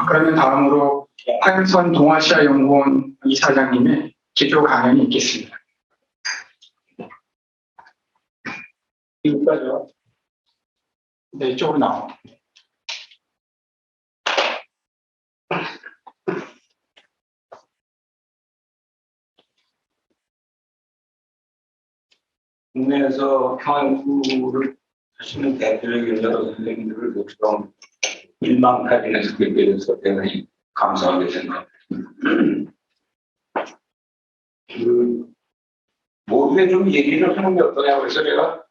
그러면 다음으로 한선 동아시아 연구원 이사장님의 기조 강연이 있겠습니다. 여기까지요. 네, 이쪽으로 나와. 국내에서 평화연구를 하시는 대표적인 여러 선생님들을 모처럼 일망타진해서 뵙게 돼서 대단히 감사하게 생각합니다. 모두에 좀 얘기를 하는 게 어떠냐고 해서 제가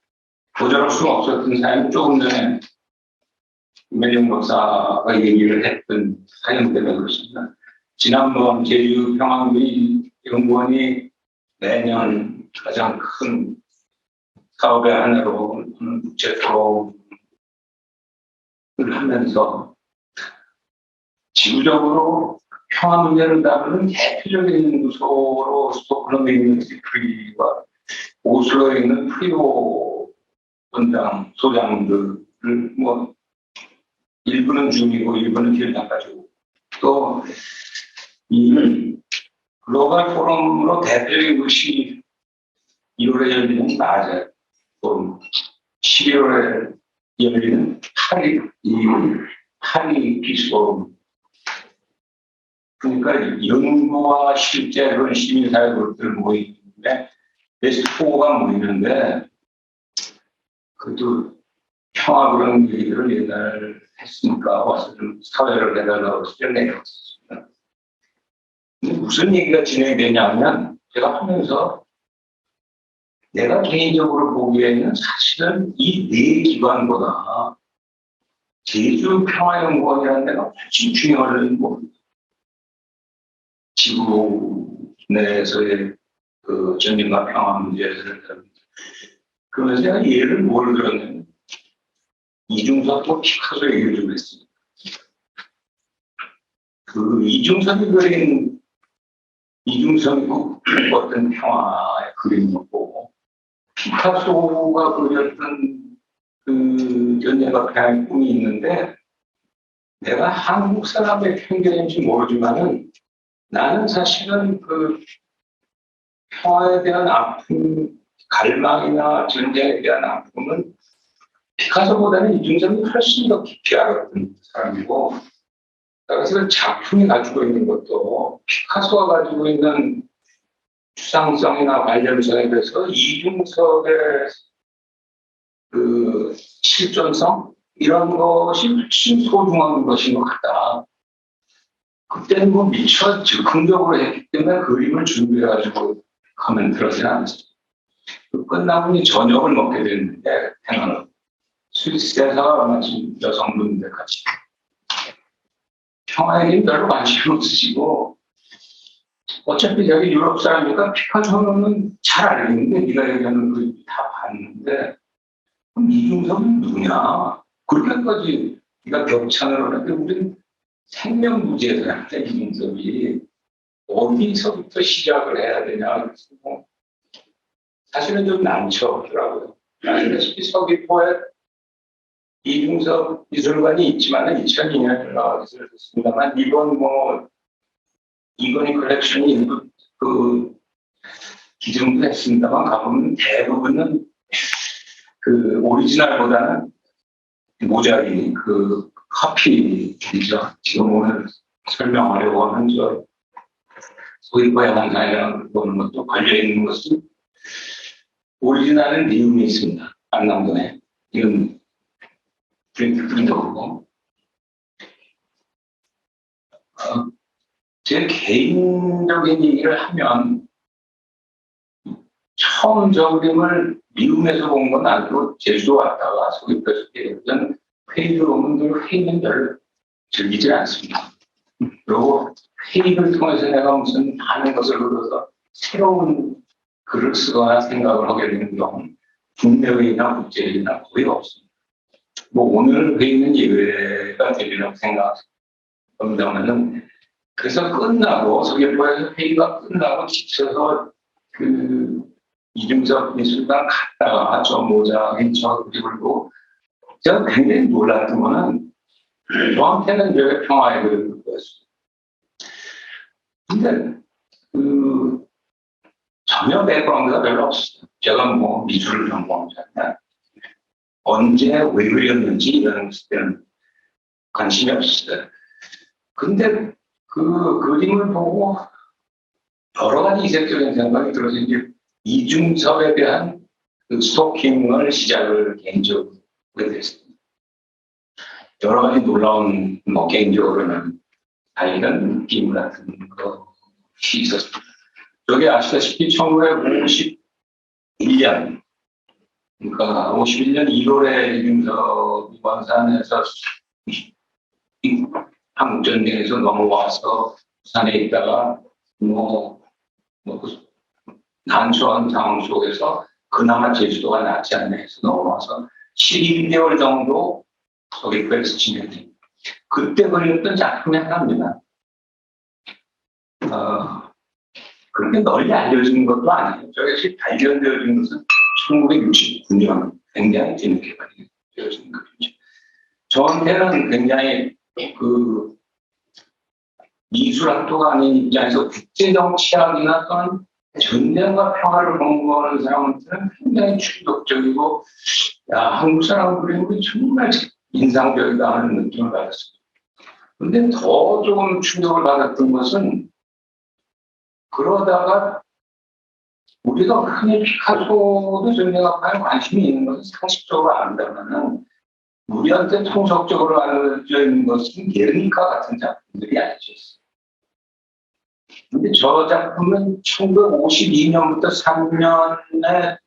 도전할 수 없었던 사연 조금 전에 김혜정 박사가 얘기를 했던 사연 때문에 그렇습니다. 지난번 제주평화연구원이 매년 가장 큰 사업의 하나로 국제 토론을 하면서 지구적으로 평화 문제를 다루는 대표적인 연구소로 스톡홀름에 있는 시프리와 오슬로에 있는 프리오 원장 소장들을 뭐 일부는 중이고 일부는 길다 가지고 또 이 글로벌 포럼으로 대표적인 것이 1월에 열리는 낮에 포럼, 11월에 열리는 파리 피스포럼. 그러니까 연구와 실제 그런 시민사회 그룹들 모이는데 베스트 4가 모이는데 그것도 평화 그런 얘기들을 옛날 했으니까 와서 좀 사회를 해달라고 내렸습니다. 근데 무슨 얘기가 진행되냐면 제가 하면서 내가 개인적으로 보기에는 사실은 이 네 기관보다 제주평화연구원이라는 데가 훨씬 중요한 겁니다. 지구 내에서의 그 전쟁과 평화 문제를 그러면서 제가 예를 뭘 들었냐면 이중섭과 피카소 얘기를 좀 했습니다. 그 이중섭이 그린 이중섭이 어떤 평화의 그림이었고 피카소가 그렸던 그 전쟁과 평화의 꿈이 있는데 내가 한국 사람의 편견인지 모르지만은 나는 사실은 그 평화에 대한 아픔, 갈망이나 전쟁에 대한 아픔은 피카소보다는 이중섭이 훨씬 더 깊이 알았던 사람이고 그래서 작품이 가지고 있는 것도 피카소가 가지고 있는 추상성이나 관련성에 대해서 이중섭의 그 실존성 이런 것이 훨씬 소중한 것인 것 같다. 그때는 뭐 미처 즉흥적으로 했기 때문에 그림을 준비해가지고 코멘트를 하지 않았어요. 끝나고 저녁을 먹게 됐는데 태어나는 스위스 대사가 마침 여성분들 같이 평화에는 별로 관심 없으시고 어차피 여기 유럽 사람이니까 피카소는 잘 알겠는데 네가 얘기하는 그림 다 봤는데 그럼 이중섭은 누구냐? 그렇게까지 네가 격찬을 하는데 우리는 생명부지에서 이중섭이 어디서부터 시작을 해야 되냐 그래서 뭐 사실은 좀 난처하더라고요. 아시다시피 서귀포에 이중섭 미술관이 있지만 2002년에 나와서 됐습니다만 이건희 컬렉션이 그 기증도 했습니다만 가보면 대부분은 그 오리지널보다는 모자리 그 카피이죠. 지금 오늘 설명하려고 하는 저 소위포의 환상이라고 보는 것도 걸려있는 것은 오리지널은 미움이 있습니다. 안남동에. 이건 프린트고 제 개인적인 얘기를 하면 처음 저 그림을 미움에서 본 건 아니고 제주도 왔다가 소위포에서 깨었던 회의를 보면 그 회의는 별로 즐기지 않습니다. 그리고 회의를 통해서 내가 무슨 많은 것을 얻어서 새로운 글을 쓰거나 생각을 하게 되는 경우는 국내회의나 국제회의나 거의 없습니다. 뭐 오늘 회의는 예외가 되리라고 생각합니다만은 그래서 끝나고 서귀포에서 회의가 끝나고 지쳐서 그 이중섭 미술관 갔다가 저 모자 저 그리고 제가 굉장히 놀랐던 거는 저한테는 왜 평화의 그림이었어요. 근데 전혀 백그라운드가 별로 없어요. 제가 뭐 미술을 전공하잖아요. 언제 왜 그렸는지 이런 때는 관심이 없었어요. 근데 그 그림을 보고 여러 가지 이색적인 생각이 들어서 이제 이중섭에 대한 그 스토킹을 시작을 개인적으로 하게 됐습니다. 여러 가지 놀라운, 뭐, 개인적으로는 다이런 느낌 같은 것이 있었습니다. 저게 아시다시피 1951년, 그러니까 51년 1월에 이중섭이 광산에서 한국전쟁에서 넘어와서 부산에 있다가 난처한 상황 속에서 그나마 제주도가 낫지 않나 해서 넘어와서 12개월 정도 서귀포에서 지내니 그때 그렸던 작품이 하나입니다. 그렇게 널리 알려진 것도 아니에요. 저것이 발견되어진 것은 1969년 굉장히 뒤늦게 발견되어진 것이죠. 저한테는 굉장히 그 미술학도가 아닌 입장에서 국제정치학이나 또는 전쟁과 평화를 공부하는 사람한테는 굉장히 충격적이고, 야, 한국 사람 그림이 정말 인상적이다 하는 느낌을 받았습니다. 근데 더 조금 충격을 받았던 것은, 그러다가 우리가 흔히 피카소도 전쟁학파에 관심이 있는 것은 상식적으로 안다면은, 우리한테 통속적으로 알려져 있는 것은 게르니카 같은 작품들이 알려져 있어요. 근데 저 작품은 1952년부터 3년에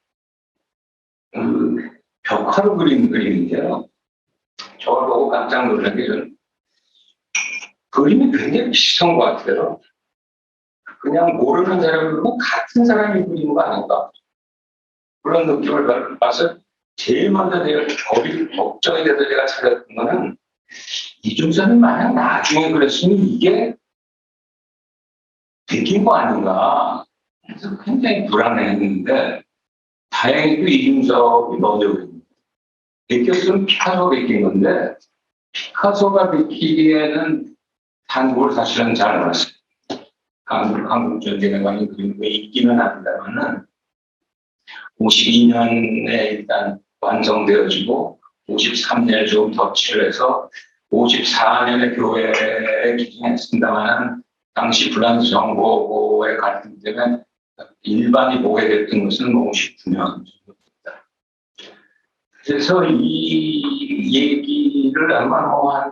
벽화로 그린 그림인데요. 저걸 보고 깜짝 놀란 게 저는 그림이 굉장히 비슷한 것 같아요. 그냥 모르는 사람이고 같은 사람이 그린 거 아닌가. 그런 느낌을 봐서 제일 먼저 내가 걱정이 돼서 제가 찾았던 거는 이중섭이 만약 나중에 그랬으면 이게 베낀 거 아닌가. 그래서 굉장히 불안해했는데 다행히도 이중섭이 먼저 그립니다. 베꼈으면 피카소가 베낀 건데 피카소가 베끼기에는 한국을 사실은 잘 알았어요. 한국 전쟁에 관한 그림이 있기는 합니다만은 52년에 일단 완성되어지고 53년에 좀 덧칠을 해서 54년에 교회에 기증했습니다만은 당시 프랑스 정부의 갈등 때문에 일반이 보게 됐던 것은 59년 정도입니다. 그래서 이 얘기를 아마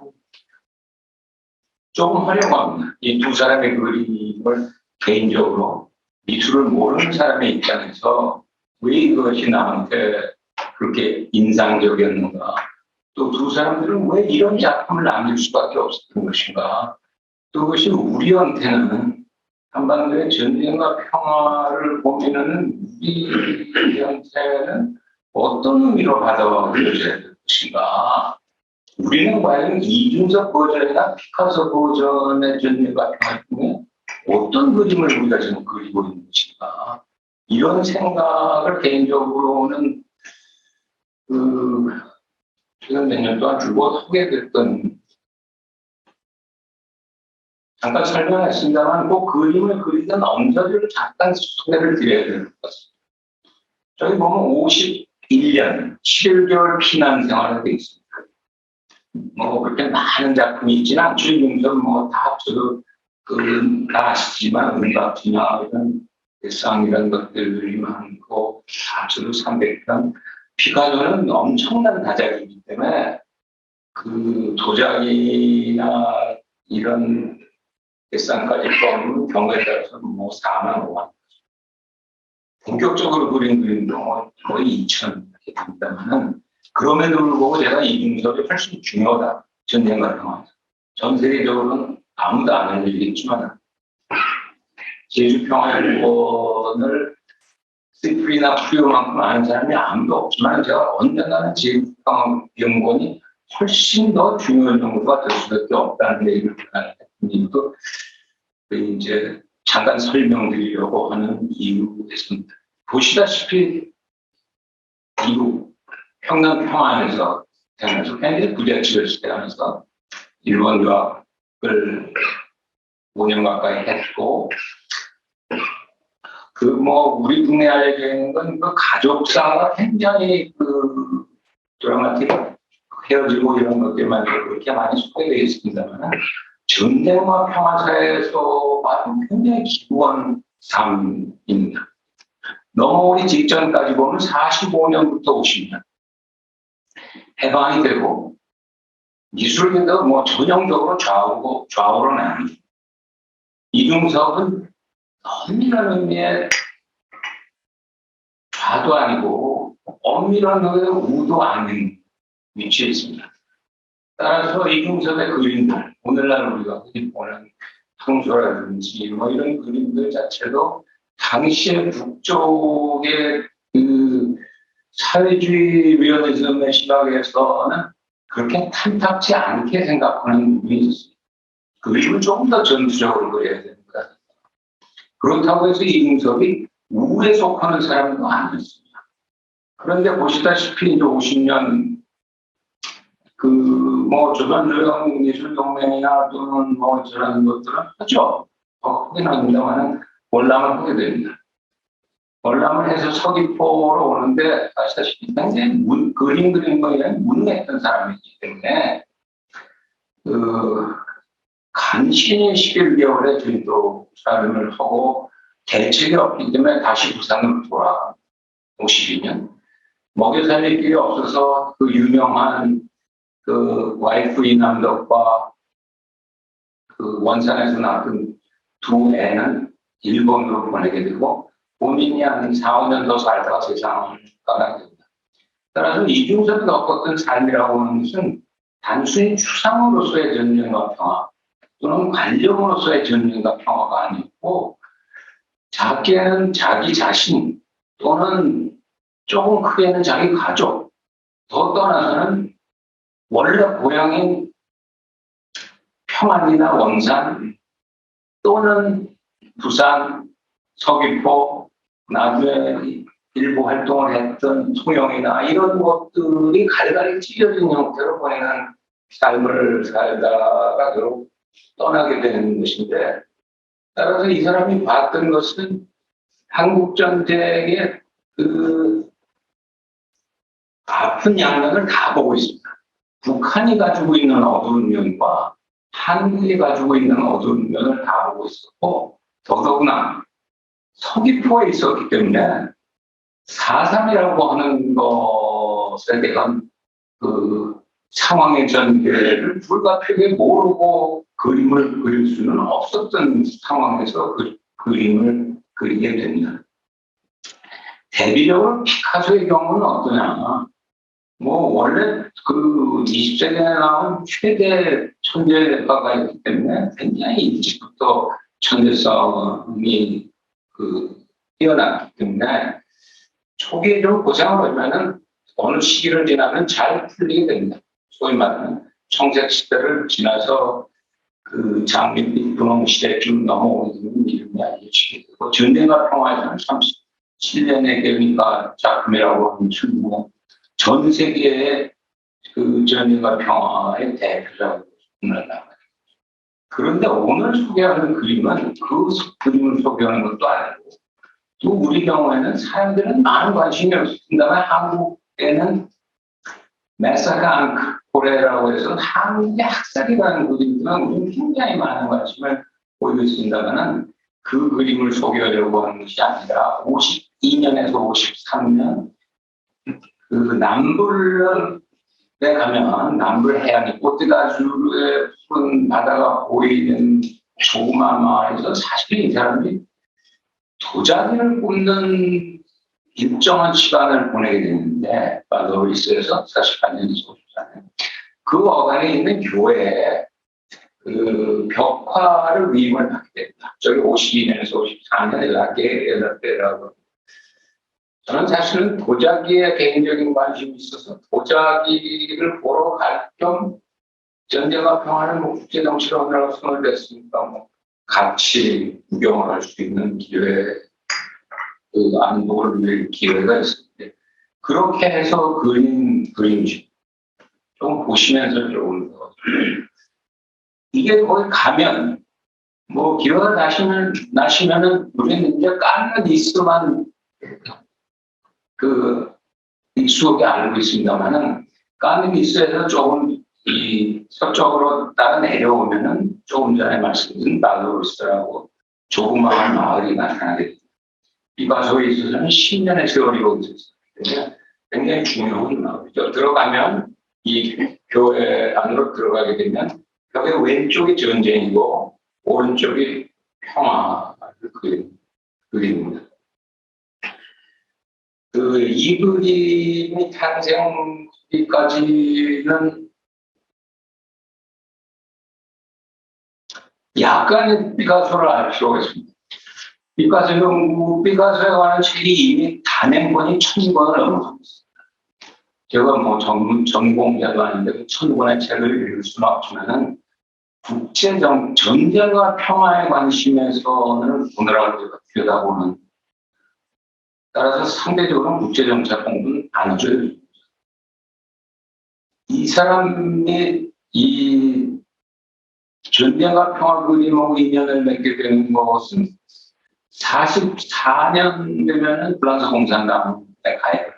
조금 하려고 합니다. 이 두 사람의 그림을 개인적으로 미술을 모르는 사람의 입장에서 왜 이것이 나한테 그렇게 인상적이었는가, 또 두 사람들은 왜 이런 작품을 남길 수밖에 없었던 것인가, 또 그것이 우리한테는 한반도의 전쟁과 평화를 고민하는 우리한테는 어떤 의미로 받아들여져야 될 것인가. 우리는 과연 이중섭 버전이나 피카소 버전의 전쟁과 평화 중에 어떤 그림을 우리가 지금 그리고 있는 것인가. 이런 생각을 개인적으로는 최근 몇 년 동안 주로 하게 됐던, 잠깐 설명했습니다만 꼭 그림을 그리던 엄자들을 잠깐 소개를 드려야 될 것 같습니다. 저기 보면 51년 7개월 피난 생활을 돼 있습니다. 뭐 그렇게 많은 작품이 있지는 않죠. 이중섭 뭐다 합쳐도 다 아시지만 음악이나 이런 대상이라는 것들이 많고 합쳐도 300편. 피카소는 엄청난 다작이기 때문에 그 도자기나 이런 대상까지 포함하면 경우에 따라서 뭐 4만 5만. 본격적으로 그린 그림도 거의 2천 이렇게 됩니다만은 그럼에도 불구하고 제가 이중섭이 훨씬 중요하다. 전쟁과 평화. 전 세계적으로는 아무도 안 알려지겠지만 제주평화연구원을 시프리나 프리오만큼 아는 사람이 아무도 없지만 제가 언젠가는 제주평화연구원이 훨씬 더 중요한 연구가 될 수밖에 없다는 얘기를 하는 이유도 이제 잠깐 설명드리려고 하는 이유였습니다. 보시다시피 이후 평남 평안에서 태어나서 굉장히 부잣집에서 태어나서 일본 유학을 5년 가까이 했고, 우리 국내에 알려져 있는 건 그 가족사가 굉장히 드라마틱, 헤어지고 이런 것들만 그렇게 많이 소개되어 있습니다만, 전쟁과 평화사에서 봐도 굉장히 기구한 삶입니다. 넘어오기 직전까지 보면 45년부터 50년. 해방이 되고, 미술계도 전형적으로 좌우로 나뉘죠. 이중섭은 엄밀한 의미의 좌도 아니고 엄밀한 의미의 우도 아닌 위치에 있습니다. 따라서 이중섭의 그림들, 오늘날 우리가 흔히 보는 황소라든지 이런 그림들 자체도 당시의 북쪽의 사회주의 리얼리즘의 시각에서는 그렇게 탐탁지 않게 생각하는 부분이 있었습니다. 그림을 조금 더 전투적으로 그려야 됩니다. 그렇다고 해서 이중섭이 우에 속하는 사람도 아니었습니다. 그런데 보시다시피 이제 50년 조선조약 예술동맹이나 또는 저런 것들은 하죠. 하긴 합니다만은 월남을 하게 됩니다. 월남을 해서 서귀포로 오는데 아시다시피 굉장히 그림 그리는 거에 문했던 사람이기 때문에 간신히 11개월의 진도 사람을 하고 대책이 없기 때문에 다시 부산으로 돌아가 52년 먹여 살릴 길이 없어서 그 유명한 와이프 이남덕과 원산에서 낳은 두 애는 일본으로 보내게 되고 본인이 한 4, 5년 더 살다가 세상을 떠나게 됩니다. 따라서 이중섭이 겪었던 삶이라고 하는 것은 단순히 추상으로서의 전쟁과 평화 또는 관념으로서의 전쟁과 평화가 아니고 작게는 자기 자신 또는 조금 크게는 자기 가족 더 떠나서는 원래 고향인 평안이나 원산 또는 부산, 서귀포, 나중에 일부 활동을 했던 통영이나 이런 것들이 갈갈이 찢어진 형태로 보이는 삶을 살다가 결국 떠나게 되는 것인데 따라서 이 사람이 봤던 것은 한국전쟁의 아픈 양면을 다 보고 있습니다. 북한이 가지고 있는 어두운 면과 한국이 가지고 있는 어두운 면을 다 보고 있었고 더더구나 서귀포에 있었기 때문에 4.3이라고 하는 것에 대한 상황의 전개를 불가피하게 모르고 그림을 그릴 수는 없었던 상황에서 그림을 그리게 됩니다. 대비적으로 피카소의 경우는 어떠냐. 원래 20세기에 나온 최대 천재가가 있기 때문에 굉장히 일찍부터 천재성이 뛰어났기 때문에 초기에 좀 고생을 하면은 어느 시기를 지나면 잘 풀리게 됩니다. 소위 말하는 청색 시대를 지나서 장밋빛 분홍 시대쯤 넘어오는 이름이 알려지게 되고 전쟁과 평화에서는 37년의 개미가 작품이라고 하는 충분 전 세계의 전쟁과 평화의 대표라고 부른다. 그런데 오늘 소개하는 그림은 그 그림을 소개하는 것도 아니고 또 우리 경우에는 사람들은 많은 관심이 없습니다만 한국에는 메사카 앙코레라고 해서 한국의 학살이라는 그림들은 우리는 굉장히 많은 관심을 보이고 있습니다만 그 그림을 소개하려고 하는 것이 아니라 52년에서 53년 남불에 가면 남불 해안이 꽃가주의 푸른 바다가 보이는 조그마한 마을에서 사실 이 사람이 도자기를 굽는 일정한 시간을 보내게 되는데 바도리스에서 48년에서 54년 그 어간에 있는 교회에 벽화를 위임을 받게 됩니다. 저기 52년에서 54년에 라게라고 저는 사실은 도자기에 개인적인 관심이 있어서 도자기를 보러 갈 겸 전쟁과 평화는 국제정치론이라고 손을 냈으니까 같이 구경을 할 수 있는 기회, 안보를 위해 기회가 있었는데 그렇게 해서 그린 그림집 좀 보시면서 조금 더 이게 거기 가면 뭐 기회가 나시면은 우리는 이제 까느니스만 그 익숙하게 알고 있습니다만은 까느니스에서 조금 이 서쪽으로 따라 내려오면은 조금 전에 말씀드린 말로리스라고 조그마한 마을이 나타나게 됩니다. 피카소에 있어서는 10년의 세월이 거기서 있었기 때문에 굉장히 중요한 마을이죠. 들어가면 이 교회 안으로 들어가게 되면 벽의 왼쪽이 전쟁이고 오른쪽이 평화를 그립니다. 이 그림이 탄생하기까지는 약간의 피카소를 알 필요가 있습니다. 피카소에 관한 책이 이미 단행본이 1000권을 넘어갑니다. 제가 뭐 전공자도 아닌데 1000권의 책을 읽을 수는 없지만은 전쟁과 평화에 관심에서는 오늘하고 제가 들여다보는 따라서 상대적으로 국제정책 공부는 안 해줘요. 이 사람이 이 전쟁과 평화 그림하고 인연을 맺게 되는 것은 44년 되면은 프랑스 공산당에 가요.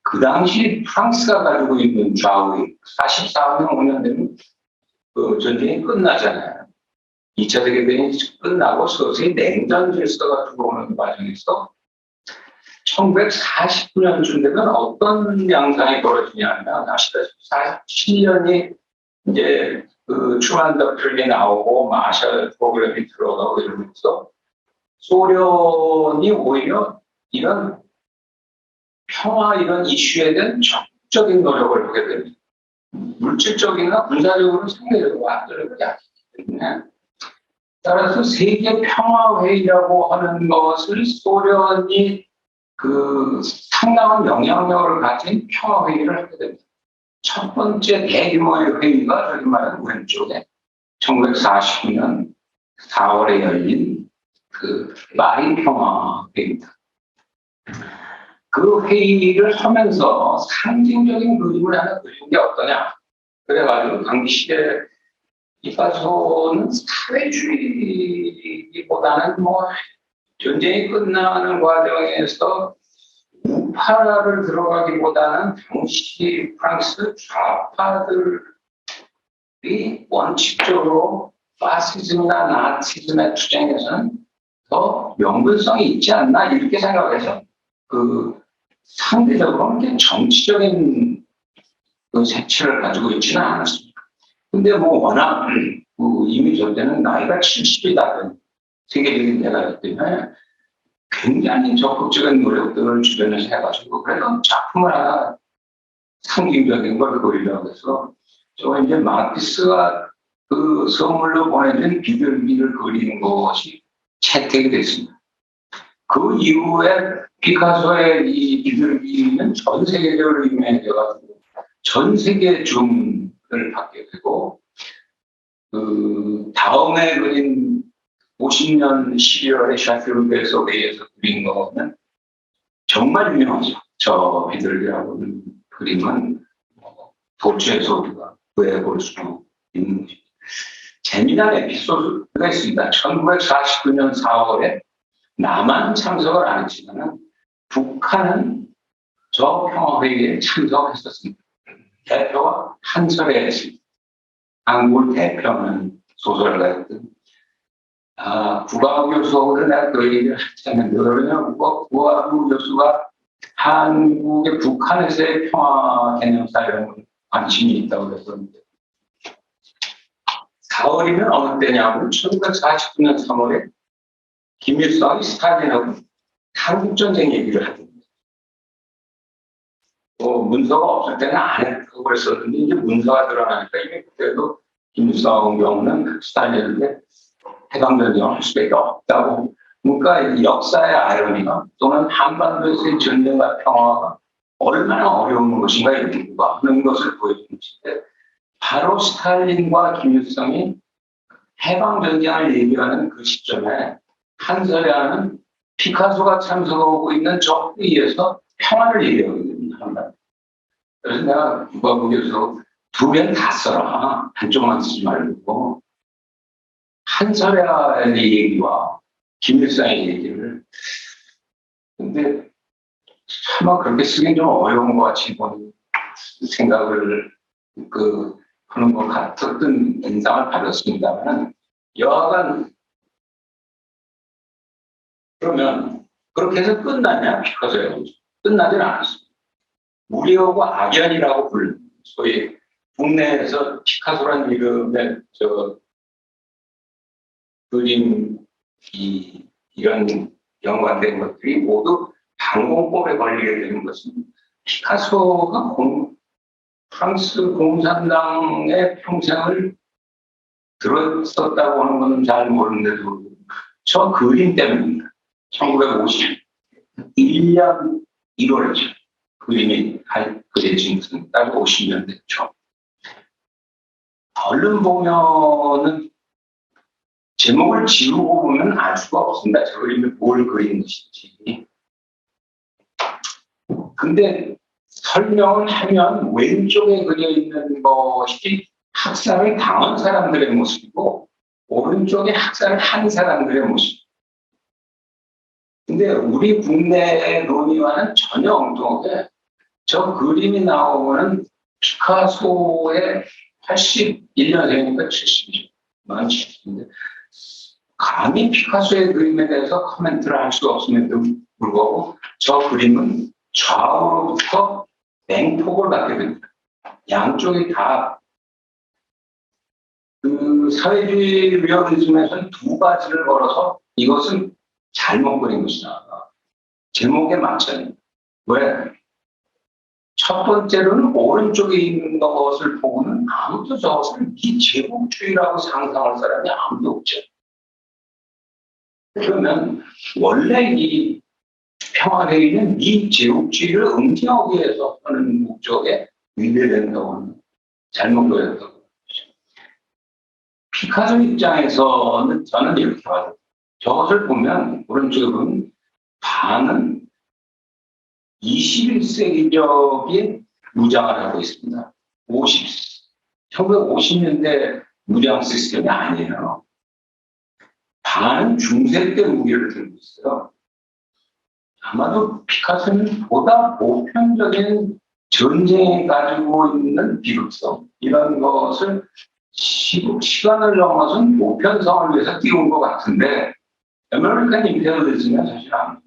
그 당시 프랑스가 가지고 있는 좌우의 44년 5년 되면 그 전쟁이 끝나잖아요. 2차 세계대전이 끝나고 서서히 냉전 질서가 들어오는 과정에서 1949년쯤 되면 어떤 양상이 벌어지냐면 아시다시피 47년이 이제 그 truman doctrine이 나오고 마샬 프로그램이 들어가고 이러면서 소련이 오히려 이런 평화 이런 이슈에 대한 적극적인 노력을 하게 됩니다. 물질적이나 군사적으로 상대적으로 안전하고 약하기 때문에 따라서 세계 평화회의라고 하는 것을 소련이 그 상당한 영향력을 가진 평화회의를 하게 됩니다. 첫 번째 대규모의 회의가 저기 말하는 왼쪽에 1949년 4월에 열린 그 마린 평화회의입니다. 그 회의를 하면서 상징적인 그림을 하나 그리는 게 어떠냐. 그래가지고 당시에 피카소는 사회주의보다는 뭐 전쟁이 끝나는 과정에서 우파를 들어가기보다는 당시 프랑스 좌파들이 원칙적으로 파시즘이나 나치즘의 투쟁에서는 더 연관성이 있지 않나 이렇게 생각해서 그 상대적으로 정치적인 그 색채를 가지고 있지는 않았습니다. 근데 뭐 워낙 이미 저 때는 나이가 70이 다된 세계적인 대가이기 때문에 굉장히 적극적인 노력들을 주변에서 해가지고 그래서 작품을 하나 상징적인 걸 그리려고 해서 저 이제 마티스가 그 선물로 보내준 비둘기를 그리는 것이 채택이 됐습니다. 그 이후에 피카소의 이 비둘기는 전 세계적으로 유명해져가지고 전 세계 주목을 받게 되고 그 다음에 그린 50년 12월에 샤필드에서 회의에서 그린 거는 정말 유명하죠. 저 비둘기라고는 그림은 도처에서 우리가 구해볼 수 있는 것입니다. 재미난 에피소드가 있습니다. 1949년 4월에 남한 참석을 안 했지만 북한은 저 평화회의에 참석했었습니다. 대표가 한철회였습니다. 한국을 대표하는 소설가였던 국가부 교수하고도 내가 그 얘기를 했잖아요. 왜냐하면 국가부 교수가 한국의 북한에서의 평화 개념사 이런 관심이 있다고 했었는데 4월이면 어느 때냐면 1949년 3월에 김일성이 스탈린하고 한국전쟁 얘기를 하던데 문서가 없을 때는 안 했다고 그랬었는데 이제 문서가 드러나니까 이게 그때도 김일성 경우는 스탈린한테 해방전쟁을 할 수밖에 없다고. 그러니까 역사의 아이러니가 또는 한반도에서의 전쟁과 평화가 얼마나 어려운 것인가 이런가 하는 것을 보여주는 것인데 바로 스탈린과 김일성이 해방전쟁을 얘기하는 그 시점에 한설야는 피카소가 참석하고 있는 저 회의에서 평화를 얘기하게 됩니다. 그래서 내가 국가부 교수 두 편 다 써라. 한쪽만 쓰지 말고. 한설의 얘기와 김일성의 얘기를. 근데 차마 그렇게 쓰긴 좀 어려운 것 같이 생각을 하는 것 같았던 인상을 받았습니다만, 여하간 그러면 그렇게 해서 끝났냐? 피카소의 끝나진 않았습니다. 무리하고 악연이라고 부르는 소위 국내에서 피카소라는 이름의 그림 이런 연관된 것들이 모두 방공법에 걸리게 되는 것은 피카소가 프랑스 공산당의 평생을 들었었다고 하는 것은 잘 모르는데도 저 그림 때문입니다. 1951년 1월이죠. 그림이 그려진 것은 딱 50년 됐죠. 얼른 보면은 제목을 지우고 보면 알 수가 없습니다. 저 그림이 뭘 그린 것인지. 근데 설명을 하면 왼쪽에 그려 있는 것이 학살을 당한 사람들의 모습이고 오른쪽에 학살을 한 사람들의 모습. 근데 우리 국내의 논의와는 전혀 엉뚱하게 저 그림이 나오면 피카소의 81년생이니까 70이죠. 만 70인데 감히 피카소의 그림에 대해서 코멘트를 할 수 없음에도 불구하고 저 그림은 좌우로부터 맹폭을 받게 됩니다. 양쪽이 다 사회주의 리얼리즘에서는 두 가지를 걸어서 이것은 잘못 그린 것이다. 제목에 맞춰요. 왜? 첫 번째로는 오른쪽에 있는 것을 보고는 아무도 저것을 미제국주의라고 상상할 사람이 아무도 없죠. 그러면 원래 이 평화회의는 미제국주의를 응징하기 위해서 하는 목적에 위배된다고 하는 잘못 그렸다고. 피카소 입장에서는 저는 이렇게 봐요. 저것을 보면 오른쪽에 보면 반은 21세기적인 무장을 하고 있습니다. 1950년대 무장 시스템이 아니에요. 반은 중세 때 무기를 들고 있어요. 아마도 피카소는 보다 보편적인 전쟁에 가지고 있는 비극성, 이런 것을 시간을 넘어선 보편성을 위해서 띄운 것 같은데, 아메리칸 임페리얼리즘은 사실 아니에요.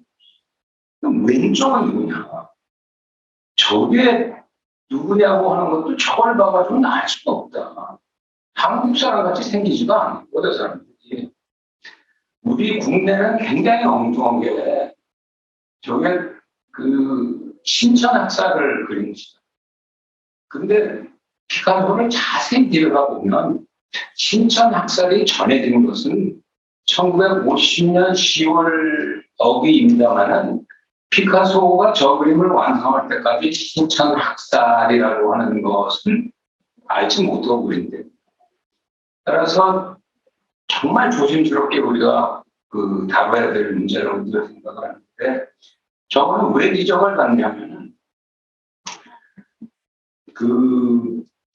왼쪽은 누구냐? 저게 누구냐고 하는 것도 저걸 봐가지고는 알 수가 없다. 한국 사람 같이 생기지가 않고, 여자 사람들이. 우리 국내는 굉장히 엉뚱한 게, 저게 신천 학살을 그린 것이다. 근데 피카소를 자세히 들여다 보면, 신천 학살이 전해진 것은 1950년 10월 어기입니다만은 피카소가 저 그림을 완성할 때까지 신천 학살이라고 하는 것은 알지 못하고 그린데. 따라서 정말 조심스럽게 우리가 다뤄야 될 문제라고 생각을 하는데, 저거는 왜 지적을 받냐면은,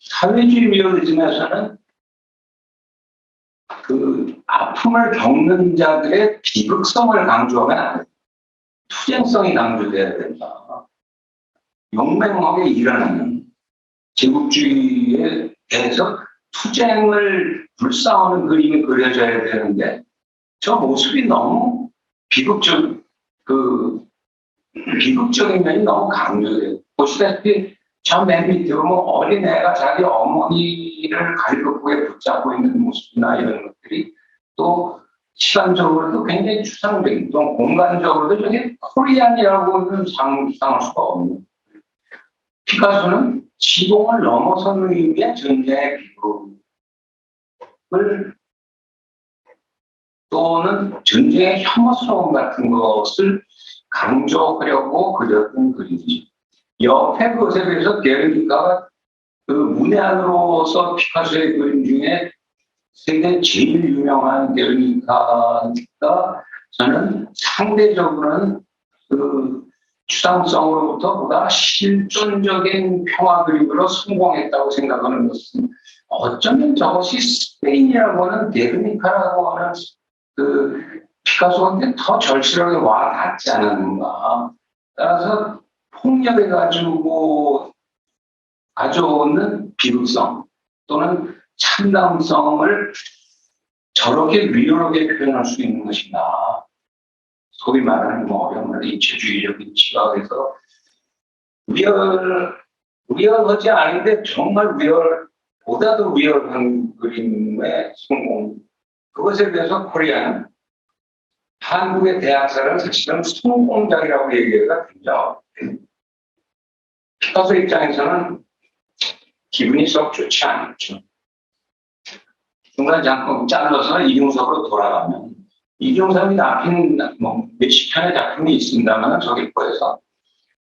사회주의 리얼리즘에서는 아픔을 겪는 자들의 비극성을 강조하면 안 돼요. 투쟁성이 강조돼야 된다. 용맹하게 일어나는 제국주의에 대해서 투쟁을 불사하는 그림이 그려져야 되는데, 저 모습이 너무 비극적인 면이 너무 강조돼요. 보시다시피 저 맨 밑에 보면 어린애가 자기 어머니를 갈급하게 붙잡고 있는 모습이나 이런 것들이 또 시간적으로도 굉장히 추상적인, 또 공간적으로도 저게 코리안이라고는 상상할 수가 없는. 피카소는 시공을 넘어선 의미의 전쟁의 비극을 또는 전쟁의 혐오스러움 같은 것을 강조하려고 그렸던 그림이죠. 옆에 그것에 비해서 게르니카가 문외한으로서 피카소의 그림 중에 세계 제일 유명한 게르니카가 저는 상대적으로는 추상성으로부터 보다 실존적인 평화 그림으로 성공했다고 생각하는 것은 어쩌면 저것이 스페인이라고 하는 게르니카라고 하는 그 피카소한테 더 절실하게 와 닿지 않았는가. 따라서 폭력에 가지고 가져오는 비극성 또는 참담성을 저렇게 리얼하게 표현할 수 있는 것인가. 소위 말하는 뭐 어려운 인체주의적인 시각에서 리얼하지 않은데 정말 보다도 리얼한 그림의 성공. 그것에 대해서 코리아는 한국의 대학사는 사실은 성공작이라고 얘기가 되죠. 피카소 입장에서는 기분이 썩 좋지 않았죠. 중간에 잠깐 잘라서 이중섭으로 돌아가면 이중섭이 납힌 뭐 몇십 편의 작품이 있습니다만 서귀포에서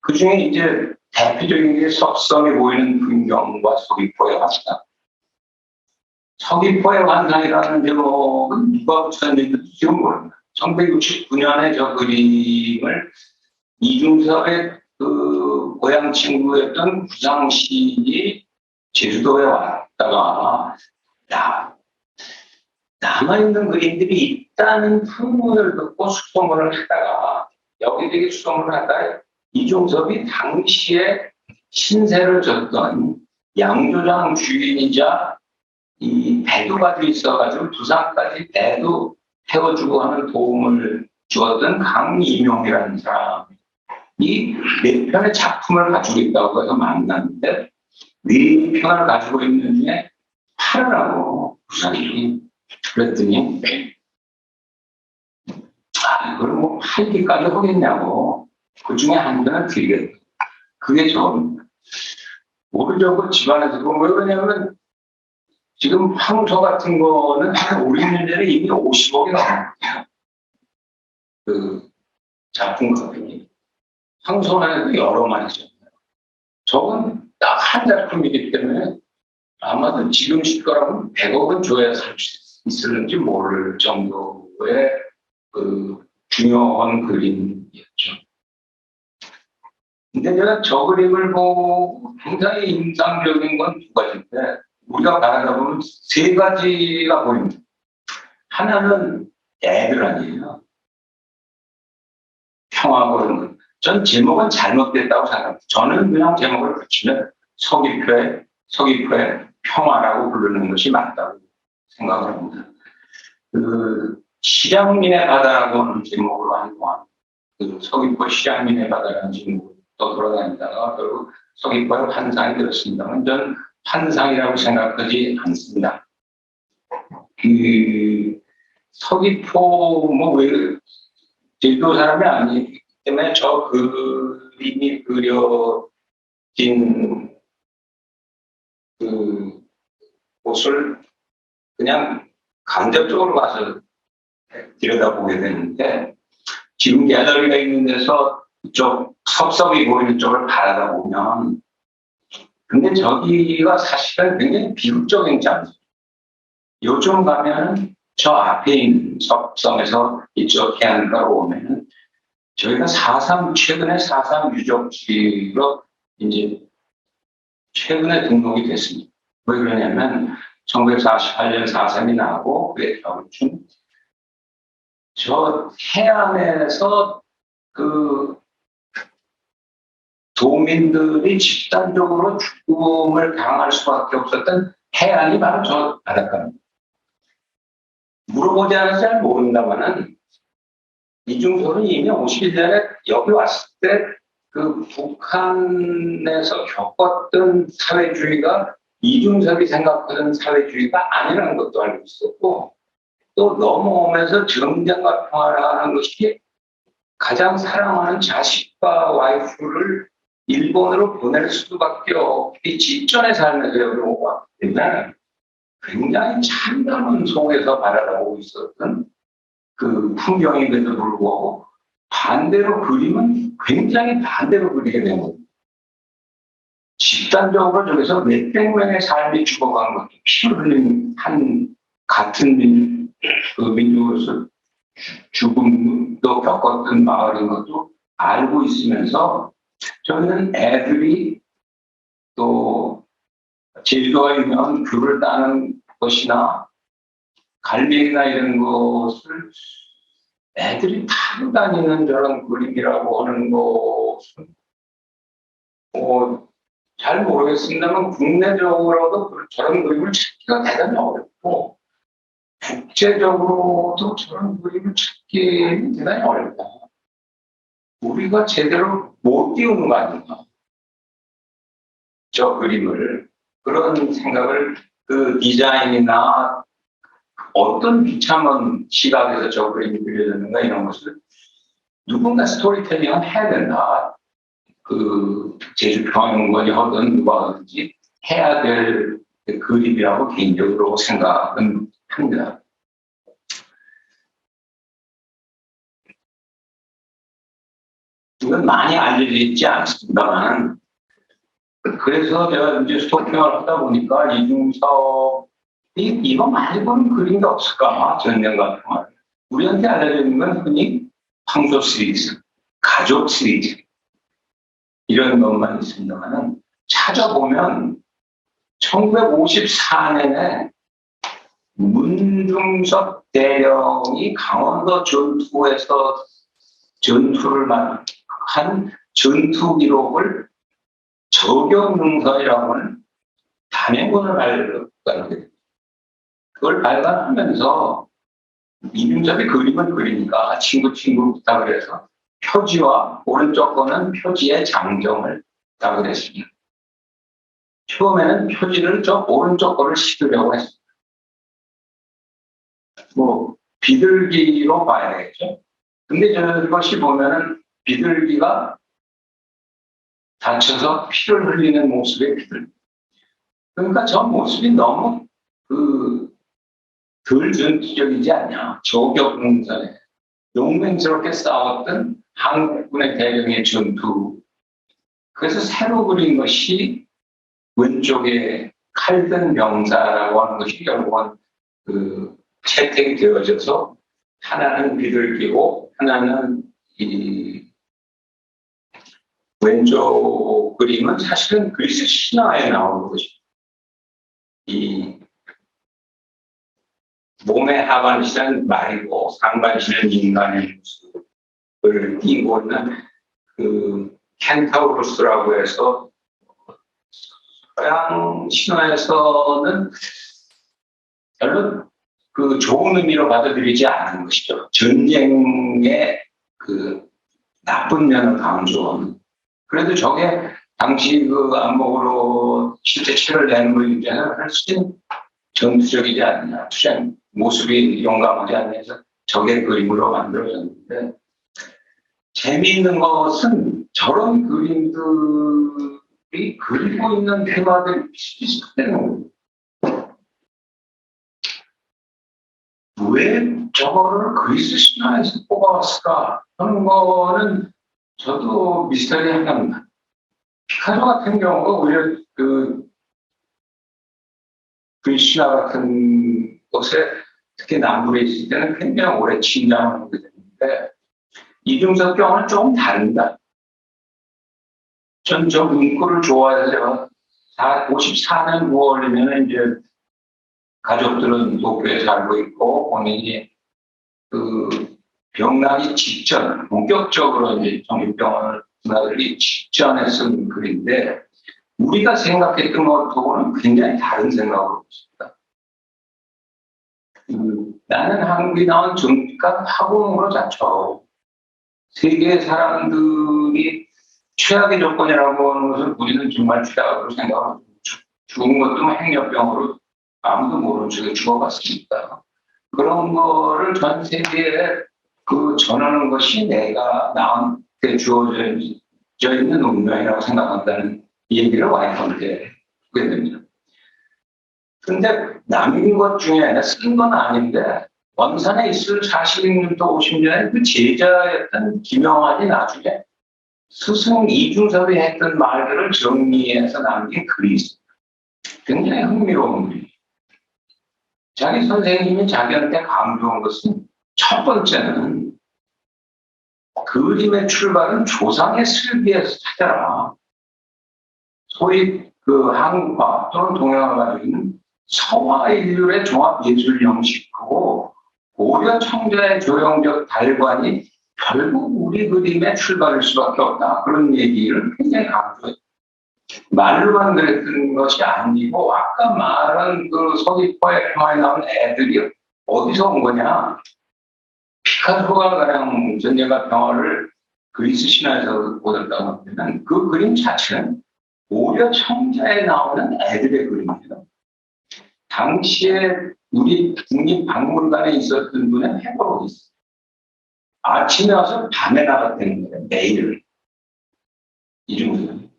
그 중에 이제 대표적인 게 석섬이 보이는 풍경과 서귀포의 환상. 서귀포의 환상이라는 제목은 누가 붙였는지 지금 모릅니다. 1969년에 저 그림을 이중섭의 그 고향 친구였던 구상 시인이 제주도에 왔다가 남아있는 그림들이 있다는 풍문을 듣고 수소문을 하다가 여기저기 수소문을 하다가 이중섭이 당시에 신세를 졌던 양조장 주인이자 이 배도가 있어가지고 부산까지 배도 태워주고 하는 도움을 주었던 강이명이라는 사람이 네 편의 작품을 가지고 있다고 해서 만났는데 네 편을 가지고 있는 중에 팔으라고 부산이 그랬더니 이걸 뭐 팔기까지 하겠냐고 그 중에 한 편을 드리겠다. 그게 저겁니다. 모르죠. 그 집안에서 왜 그러냐면 지금 황소 같은 거는 한 5, 6년 전에 이미 50억이 넘었어요. 그 작품 가격이. 황소만 해도 여러 마리잖아요. 저건 딱 한 작품이기 때문에 아마도 지금 시가라면 100억은 줘야 살 수 있을는지 모를 정도의 그 중요한 그림이었죠. 근데 제가 저 그림을 보고 굉장히 인상적인 건 두 가지인데 우리가 바라다 보면 세 가지가 보입니다. 하나는 애들 아니에요. 평화고 그런 건. 전 제목은 잘못됐다고 생각합니다. 저는 그냥 제목을 붙이면 서귀포의 평화라고 부르는 것이 맞다고 생각을 합니다. 그 실향민의 바다라고 하는 제목으로 한동안 그 서귀포 실향민의 바다라는 제목으로 또 돌아다니다가 결국 서귀포의 환상이 되었습니다만 저는 환상이라고 생각하지 않습니다. 그 서귀포 왜 제주도 사람이 아니기 때문에 저 그림이 그려진 그 곳을 그냥 간접적으로 가서 들여다보게 되는데 지금 갤러리가 있는 데서 이쪽 섭섭이 보이는 쪽을 바라다 보면 근데 저기가 사실은 굉장히 비극적인 장소. 요즘 가면은 저 앞에 있는 섭섬에서 이쪽 해안가로 오면은 저희가 최근에 4.3 유적지로 이제 최근에 등록이 됐습니다. 왜 그러냐면 1948년 4.3이 나고 그게 겨울쯤 저 해안에서 그 도민들이 집단적으로 죽음을 당할 수밖에 없었던 해안이 바로 저 바닷가입니다. 물어보지 않아서 잘 모른다마는 이중섭은 이미 50일 전에 여기 왔을 때 그 북한에서 겪었던 사회주의가 이중섭이 생각하는 사회주의가 아니라는 것도 알고 있었고 또 넘어오면서 정쟁과 평화라는 것이 가장 사랑하는 자식과 와이프를 일본으로 보낼 수밖에 없기 직전의 삶에서 여기 오고 왔기 때문에 굉장히 참담한 속에서 바라보고 있었던 그 풍경임에도 불구하고 반대로 그림은 굉장히 반대로 그리게 된 겁니다. 집단적으로 저기서 몇백 명의 삶이 죽어간 것도 피를 흘린 한 같은 민족으로서 죽음도 겪었던 마을인 것도 알고 있으면서 저는 애들이 또 제주도가 유명한 귤을 따는 것이나 갈매기나 이런 것을 애들이 타고 다니는 저런 그림이라고 하는 것은 잘 모르겠습니다만 국내적으로도 저런 그림을 찾기가 대단히 어렵고 국제적으로도 저런 그림을 찾기는 대단히 어렵다. 우리가 제대로 못 띄우는 거 아닌가. 저 그림을. 그런 생각을 그 디자인이나 어떤 비참한 시각에서 저 그림이 그려졌는가 이런 것을 누군가 스토리텔링을 해야 된다. 그 제주평화연구원이 하든 누가 하든지 해야 될 그림이라고 개인적으로 생각은 합니다. 이건 많이 알려져 있지 않습니다만 그래서 제가 이제 스토킹을 하다 보니까 이중섭이 이거 말고는 그린 게 없을까 전년 같은 거. 우리한테 알려져 있는 건 흔히 황소 시리즈, 가족 시리즈 이런 것만 있습니다만은 찾아보면 1954년에 문중섭 대령이 강원도 전투에서 전투를 한 전투 기록을 저격능선이라고 하는 단행본을 발간하게 그걸 발간하면서 이중섭이 그림을 그리니까 친구 부탁을 해서 표지와 오른쪽 거는 표지의 장정을 부탁을 했습니다. 처음에는 표지를 저 오른쪽 거를 씌우려고 했습니다. 비둘기로 봐야겠죠. 근데 저것이 보면은 비둘기가 다쳐서 피를 흘리는 모습의 비둘기. 그러니까 저 모습이 너무 덜 전투적이지 않냐. 저격능선에 용맹스럽게 싸웠던 한국군의 대령의 전투. 그래서 새로 그린 것이 왼쪽에 칼든 병사라고 하는 것이 결국은 채택이 되어져서 하나는 비둘기고 하나는 이 왼쪽 그림은 사실은 그리스 신화에 나오는 것이 이 몸의 하반신은 말이고 상반신은 인간의 모습을 띠고 있는 그 켄타우루스라고 해서 서양 신화에서는 별로 그 좋은 의미로 받아들이지 않은 것이죠. 전쟁의 그 나쁜 면을 강조하는. 그래도 저게 당시 그 안목으로 실제 치를 내는 그림자는 훨씬 전투적이지 않냐. 투쟁 모습이 용감하지 않냐 해서 저게 그림으로 만들어졌는데 재미있는 것은 저런 그림들이 그리고 있는 테마들이 비슷비슷해요. 왜 저거를 그리스 신화에서 뽑아왔을까 하는 거는 저도 미스터리 하나입니다. 피카소 같은 경우가 오히려 그리스 신화 같은 곳에 특히 남부에 있을 때는 굉장히 오래 침잠을 하게 되는데 이중섭 경우는 조금 다릅니다. 전 저 문구를 좋아해서 54년 9월이면 이제 가족들은 도쿄에 살고 있고 본인이 병나기 직전 본격적으로 이제 정신병원을 나들기 직전에 쓴 글인데 우리가 생각했던 것하고는 굉장히 다른 생각으로 있습니다. 나는 한국에 나온 정치가 학원으로 자처 세계 사람들이 최악의 조건이라고 하는 것을 우리는 정말 최악으로 생각하고 죽은 것도 행렬병으로 아무도 모르는 쪽에 죽어갔으니까 그런 거를 전 세계에 전하는 것이 내가 나한테 주어져 있는 운명이라고 생각한다는 얘기를 와이프한테 하게 됩니다. 근데 남긴 것 중에 쓴 건 아닌데 원산에 있을 40년부터 50년에 그 제자였던 김영환이 나중에 스승 이중섭이 했던 말들을 정리해서 남긴 글이 있습니다. 굉장히 흥미로운 글이에요. 자기 선생님이 자기한테 강조한 것은 첫 번째는 그림의 출발은 조상의 슬비에서 찾아라. 소위 그 한국화 또는 동양화가 가지고 있는 서화 인류의 종합 예술 형식하고 고려 청자의 조형적 달관이 결국 우리 그림의 출발일 수밖에 없다. 그런 얘기를 굉장히 강조해요. 말로만 그랬던 것이 아니고 아까 말한 그 서귀포의 평화에 나온 애들이 어디서 온 거냐. 피카소가 가장 전쟁과 평화를 그리스 신화에서 보았다고 하면 그 그림 자체는 고려 청자에 나오는 애들의 그림이에요. 당시에 우리 국립박물관에 있었던 분의 회고록이 있어요. 아침에 와서 밤에 나갔다는 거예요. 매일. 이중선.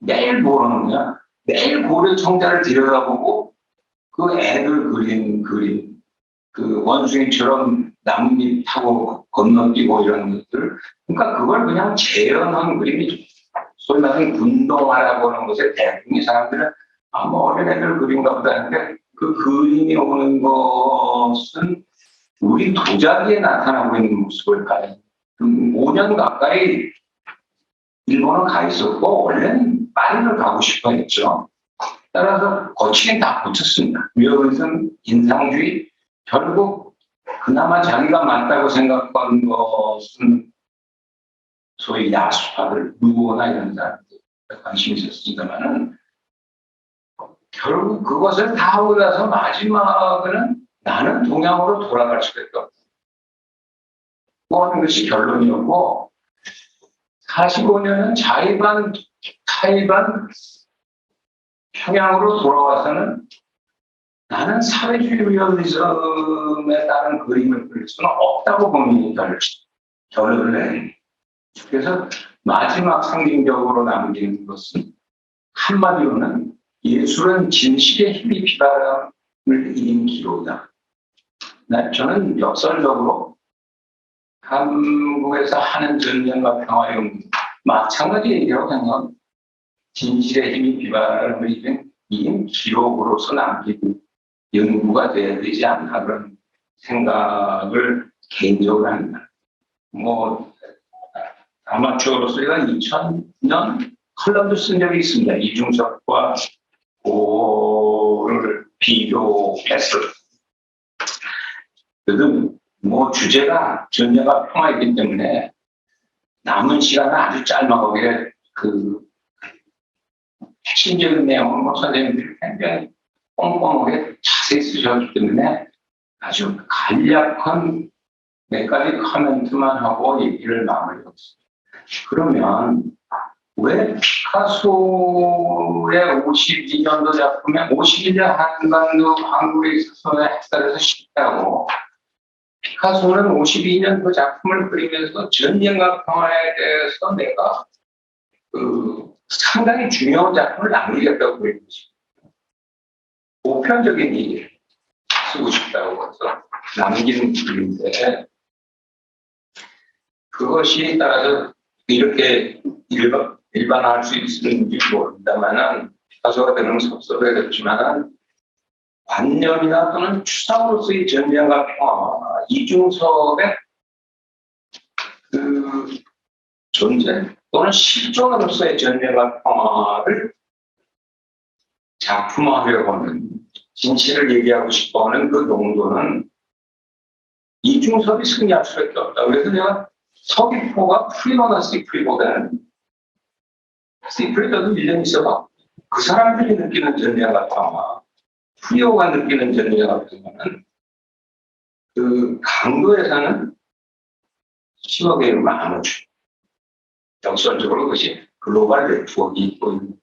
매일 보는 거야. 매일 고려 청자를 들여다보고 그 애들 그림, 그 원숭이처럼 나뭇잎 타고 건너뛰고 이런 것들. 그러니까 그걸 그냥 재현한 그림이죠. 소위 말하는 군동화라고 하는 것에 대부분의 사람들은 뭐 어린애들 그림가 보다 하는데 그 그림이 오는 것은 우리 도자기에 나타나고 있는 모습을 봐요. 5년 가까이 일본은 가 있었고 원래는 파리를 가고 싶어 했죠. 따라서 거치긴 다 고쳤습니다. 위험은 인상주의, 결국 그나마 자기가 맞다고 생각한 것은 소위 야수파들, 누구나 이런 사람들 관심이 있었습니다만은 결국 그것을 다 하고 나서 마지막에는 나는 동양으로 돌아갈 수밖에 없다. 하는 것이 결론이었고 45년은 자의반, 타의반 평양으로 돌아와서는 나는 사회주의 리얼리즘에 따른 그림을 그릴 수는 없다고 고민이 결론을 내립니다. 그래서 마지막 상징적으로 남기는 것은 한마디로는 예술은 진실의 힘이 비바람을 이긴 기록이다. 저는 역설적으로 한국에서 하는 전쟁과 평화 연구 마찬가지 얘기라고 생각합니다. 진실의 힘이 비바람을 이긴 기록으로서 남기고 연구가 돼야 되지 않나 그런 생각을 개인적으로 합니다. 아마추어로서 제가 2000년 컬럼도 쓴 적이 있습니다. 이중섭과 고를 비교해서. 그래도 주제가 전쟁과 평화이기 때문에 남은 시간은 아주 짤막하게 핵심적인 내용을 선생님들이 굉장히 꼼꼼하게 자세히 쓰셨기 때문에 아주 간략한 몇 가지 코멘트만 하고 얘기를 마무리했습니다. 그러면 왜 피카소의 52년도 작품에 51년 한반도 한국에 있어서 햇살에서 쉽다고 피카소는 52년 그 작품을 그리면서 전쟁과 평화에 대해서 내가 상당히 중요한 작품을 남기겠다고 그린 것입니다. 보편적인 얘기를 쓰고 싶다고 해서 남기는 글인데 그것이 따라서 이렇게 일반화할 수 있는지 모릅니다만은 피카소가 되는 섭섭해졌지만은 관념이나 또는 추상으로서의 전쟁과 평화, 이중섭의 그 존재 또는 실존으로서의 전쟁과 평화를 작품화하려고 하는 진실을 얘기하고 싶어하는 그 농도는 이중섭이 승리할 수밖에 없다. 그래서 내가 서귀포가 프리머나 시프리보다는 시프리도 1년 있어봐. 그 사람들이 느끼는 전쟁과 평화, 프리오가 느끼는 전쟁과 평화는 그 강도에서는 10억의 이름을 안 오죠. 역설적으로 그것이 글로벌 네트워크가 있고 있는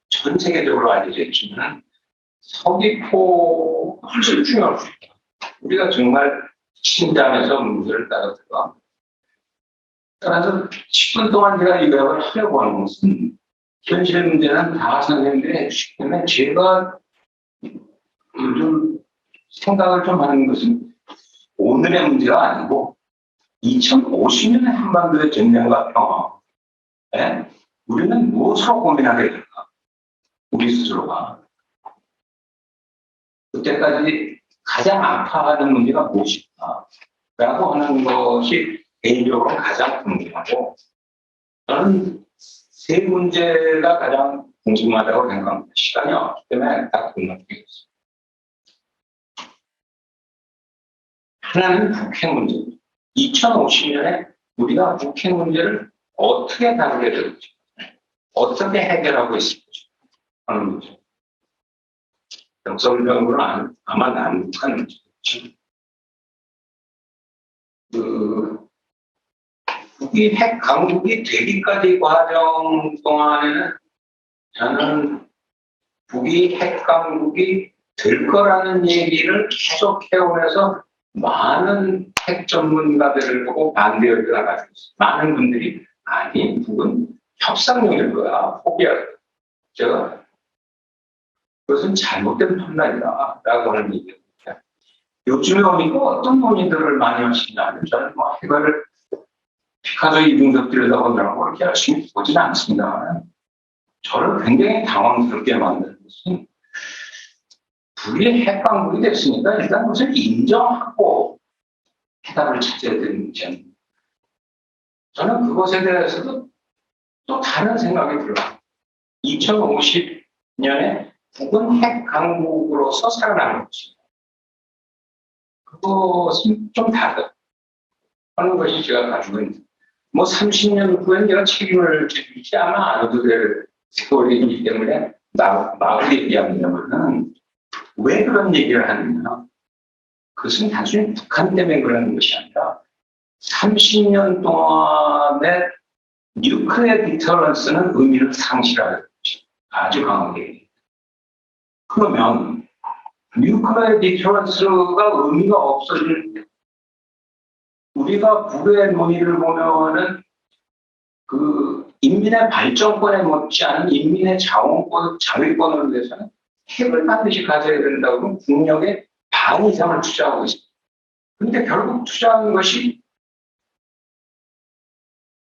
전 세계적으로 알려져 있지만 서귀포 훨씬 중요할 수 있다. 우리가 정말 신장에서 문제를 따라 들어갑니다. 따라서 10분 동안 제가 이 배역을 하려고 하는 것은 현실의 문제는 다 선생님들이 해주시기 때문에 제가 요즘 생각을 좀 하는 것은 오늘의 문제가 아니고 2050년의 한반도의 전쟁과 평화에 우리는 무엇으로 고민하게 될까? 우리 스스로가. 그때까지 가장 아파하는 문제가 무엇일까? 라고 하는 것이 개인적으로 가장 궁금하고 저는 세 문제가 가장 궁금하다고 생각합니다. 시간이 없기 때문에 딱 궁금해요. 하나는 북핵 문제입니다. 2050년에 우리가 북핵 문제를 어떻게 다루게 될지, 어떻게 해결하고 있을지 하는 문제. 역설적으로는 아마 남북한 문제겠죠. 북이 핵 강국이 되기까지 과정 동안에는 저는 북이 핵 강국이 될 거라는 얘기를 계속 해오면서 많은 핵 전문가들을 보고 반대를 나가고 있어요. 많은 분들이 아니 북은 협상용일 거야 포기할 거야. 제가 그것은 잘못된 판단이다 라고 하는 얘기입니다. 요즘에 보니까 어떤 논의들을 많이 하시냐면 저는 뭐 핵을 피카소 이중섭 들여다본다고 그렇게 열심히 보지는 않습니다만 저를 굉장히 당황스럽게 만드는 것은 북이 핵 강국이 됐으니까 일단 그것을 인정하고 해답을 찾아야 되는 문제입니다. 저는 그것에 대해서도 또 다른 생각이 들어요. 2050년에 북은 핵 강국으로서 살아나는 것입니다. 그것은 좀 다르다 하는 것이 제가 가지고 있는 뭐 30년 후엔 내가 책임을 지지 아마 안 해도 될 세월이기 때문에 마을 얘기하냐면은 왜 그런 얘기를 하느냐. 그것은 단순히 북한 때문에 그러는 것이 아니라 30년 동안의 뉴클리어 디터런스는 의미를 상실하는 것이 아주 강하게. 그러면 뉴클리어 디터런스가 의미가 없어질 때 우리가 북의 논의를 보면은 그 인민의 발전권에 못지않은 인민의 자위권을 위해서는 핵을 반드시 가져야 된다고 하면 국력의 반 이상을 투자하고 있습니다. 그런데 결국 투자하는 것이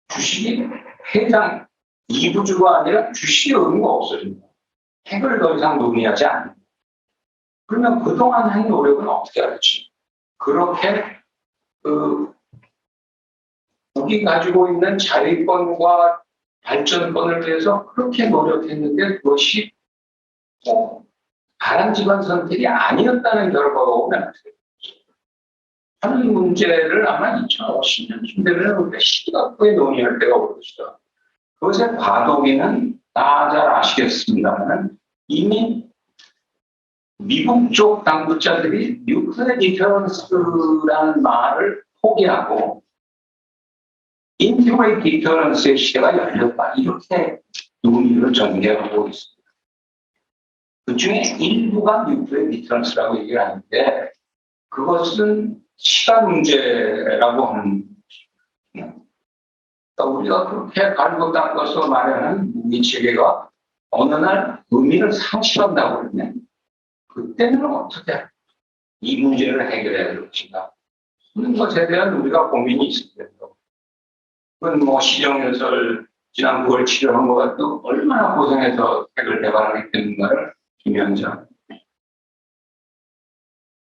주식이 해당 이부주가 아니라 주식의 의미가 없어집니다. 핵을 더 이상 논의하지 않습니다. 그러면 그동안 한 노력은 어떻게 할지. 그렇게 북이 가지고 있는 자위권과 발전권을 위해서 그렇게 노력했는데 그것이 바람직한 선택이 아니었다는 결과가 오면 하는 문제를 아마 2050년쯤 되면 우리가 시각부에 논의할 때가 올 것이다. 그것의 과도기는 다 잘 아시겠습니다만 이미 미국 쪽 당국자들이 뉴클리어 디터런스라는 말을 포기하고 인티그레이트 디터런스의 시대가 열렸다. 이렇게 논의를 전개하고 있습니다. 그 중에 일부가 뉴클리어 디터런스라고 얘기를 하는데 그것은 시간 문제라고 하는 것입니다. 우리가 그렇게 갈고 닦아서 마련한 무기 체계가 어느 날 의미를 상실한다고 그러면 그때는 어떻게 이 문제를 해결해야 될 것인가 하는 것에 대한 우리가 고민이 있을 텐데요. 그건 뭐 시정연설 지난 9월 7일 한 것과 또 얼마나 고생해서 핵을 개발하겠다는가를 김현장.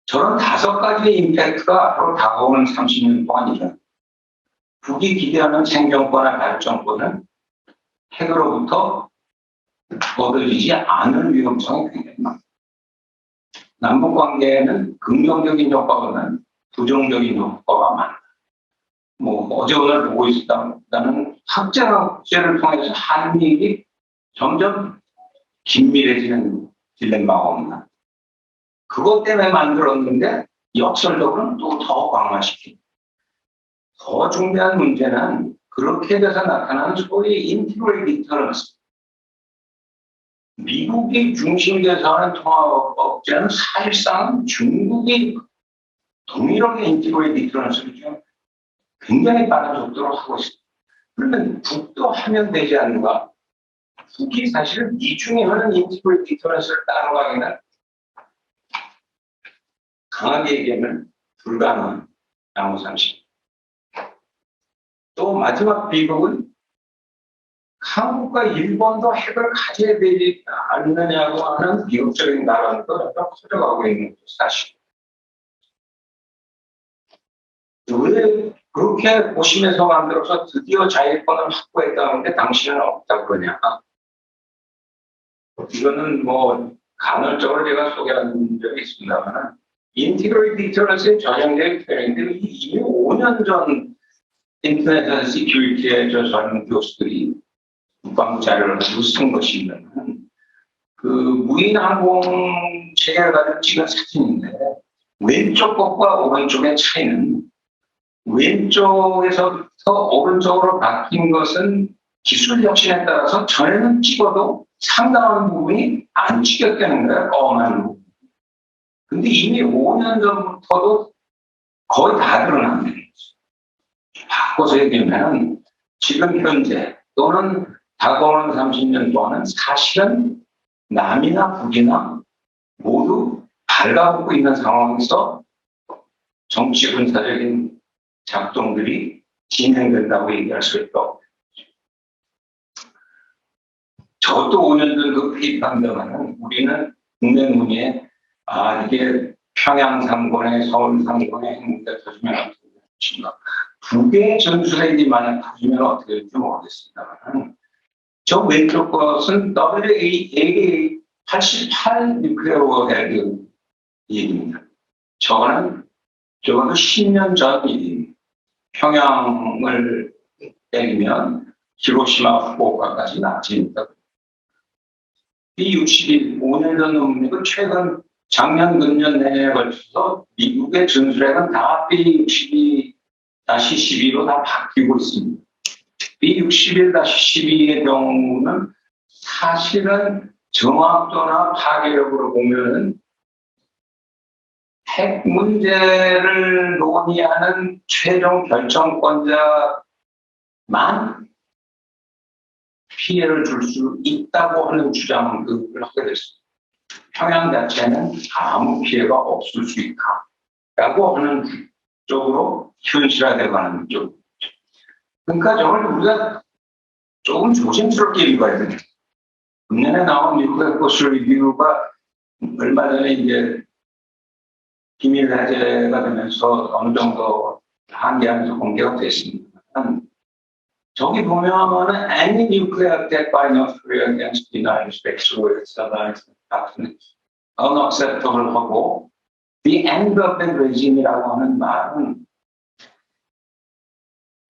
저런 5가지의 임팩트가 앞으로 다가오는 30년 동안이죠. 북이 기대하는 생존권과 발전권은 핵으로부터 얻어지지 않을 위험성이 굉장히 많습니다. 남북 관계에는 긍정적인 효과보다는 부정적인 효과가 많다. 뭐 어제 오늘 보고 있다는 학제를 통해서 한미일이 점점 긴밀해지는 딜레마가 없나. 그것 때문에 만들었는데 역설적으로는 또 더 강화시키고 더 중요한 문제는 그렇게 돼서 나타나는 소위 인티그레이트 디터런스. 미국이 중심돼서 하는 통합 억제는 사실상 중국이 동일하게 인티그레이트 디터런스를 좀 굉장히 빠른 속도로 하고 있습니다. 그러면 북도 하면 되지 않는가? 북이 사실은 미중에 하는 인티그레이트 디터런스를 따라가기는 강하게 얘기하면 불가능한 양호상식. 또 마지막 비극은 한국과 일본도 핵을 가져야 되지 않느냐고 하는 비극적인 나라도 약간 커져가고 있는 것도 사실. 왜 그렇게 고심해서 만들어서 드디어 자위권을 확보했다는데 당신은 없다고 그러냐. 이거는 뭐 간헐적으로 제가 소개한 적이 있습니다만 인티그리티 디터런스의 전형적인 표현인데 이미 5년 전 인터넷 시큐리티의 저 젊은 교수들이 국방부 자료를 가지고 쓴 것이면 그 무인 항공 체계를 가지고 찍은 사진인데 왼쪽 것과 오른쪽의 차이는 왼쪽에서부터 오른쪽으로 바뀐 것은 기술 혁신에 따라서 전에는 찍어도 상당한 부분이 안 찍혔다는 거예요. 검은 부분. 근데 이미 5년 전부터도 거의 다 드러난 거예요. 바꿔서 얘기하면 지금 현재 또는 다가오는 30년 동안은 사실은 남이나 북이나 모두 발가벗고 있는 상황에서 정치 군사적인 작동들이 진행된다고 얘기할 수 있고 저도 5년 전 그 페이퍼입니다만 우리는 국내 논의에 이게 평양 상권에 서울 상권에 행보가 터지면 어떻게 될지 북의 전술핵이 만약 터지면 어떻게 될지 모르겠습니다만 저 왼쪽 것은 WA 88 뉴클레어 헤드 얘기입니다. 저거는 10년 전 일입니다. 평양을 때리면 히로시마 후쿠오카까지 낙지입니다. B-61, 5년 전 놈이고 최근 작년 근년 내에 걸쳐서 미국의 전술핵은 다 B-62-12로 다 바뀌고 있습니다. B-61-12의 경우는 사실은 정확도나 파괴력으로 보면은 핵 문제를 논의하는 최종 결정권자만 피해를 줄 수 있다고 하는 주장을 하게 됐습니다. 평양 자체는 아무 피해가 없을 수 있다라고 하는 쪽으로 현실화되어가는 쪽. 그러니까 저걸 우리가 조금 조심스럽게 읽어야 됩니다. 금년에 나온 미국의 포스 리뷰가 얼마 전에 이제 비밀 해제가 되면서 어느 정도 한계하면서 공개가 됐습니다. 저기 보면은 any nuclear attack by North Korea against the United States or its allies 같은 unacceptable 하고 the end of the regime이라고 하는 말은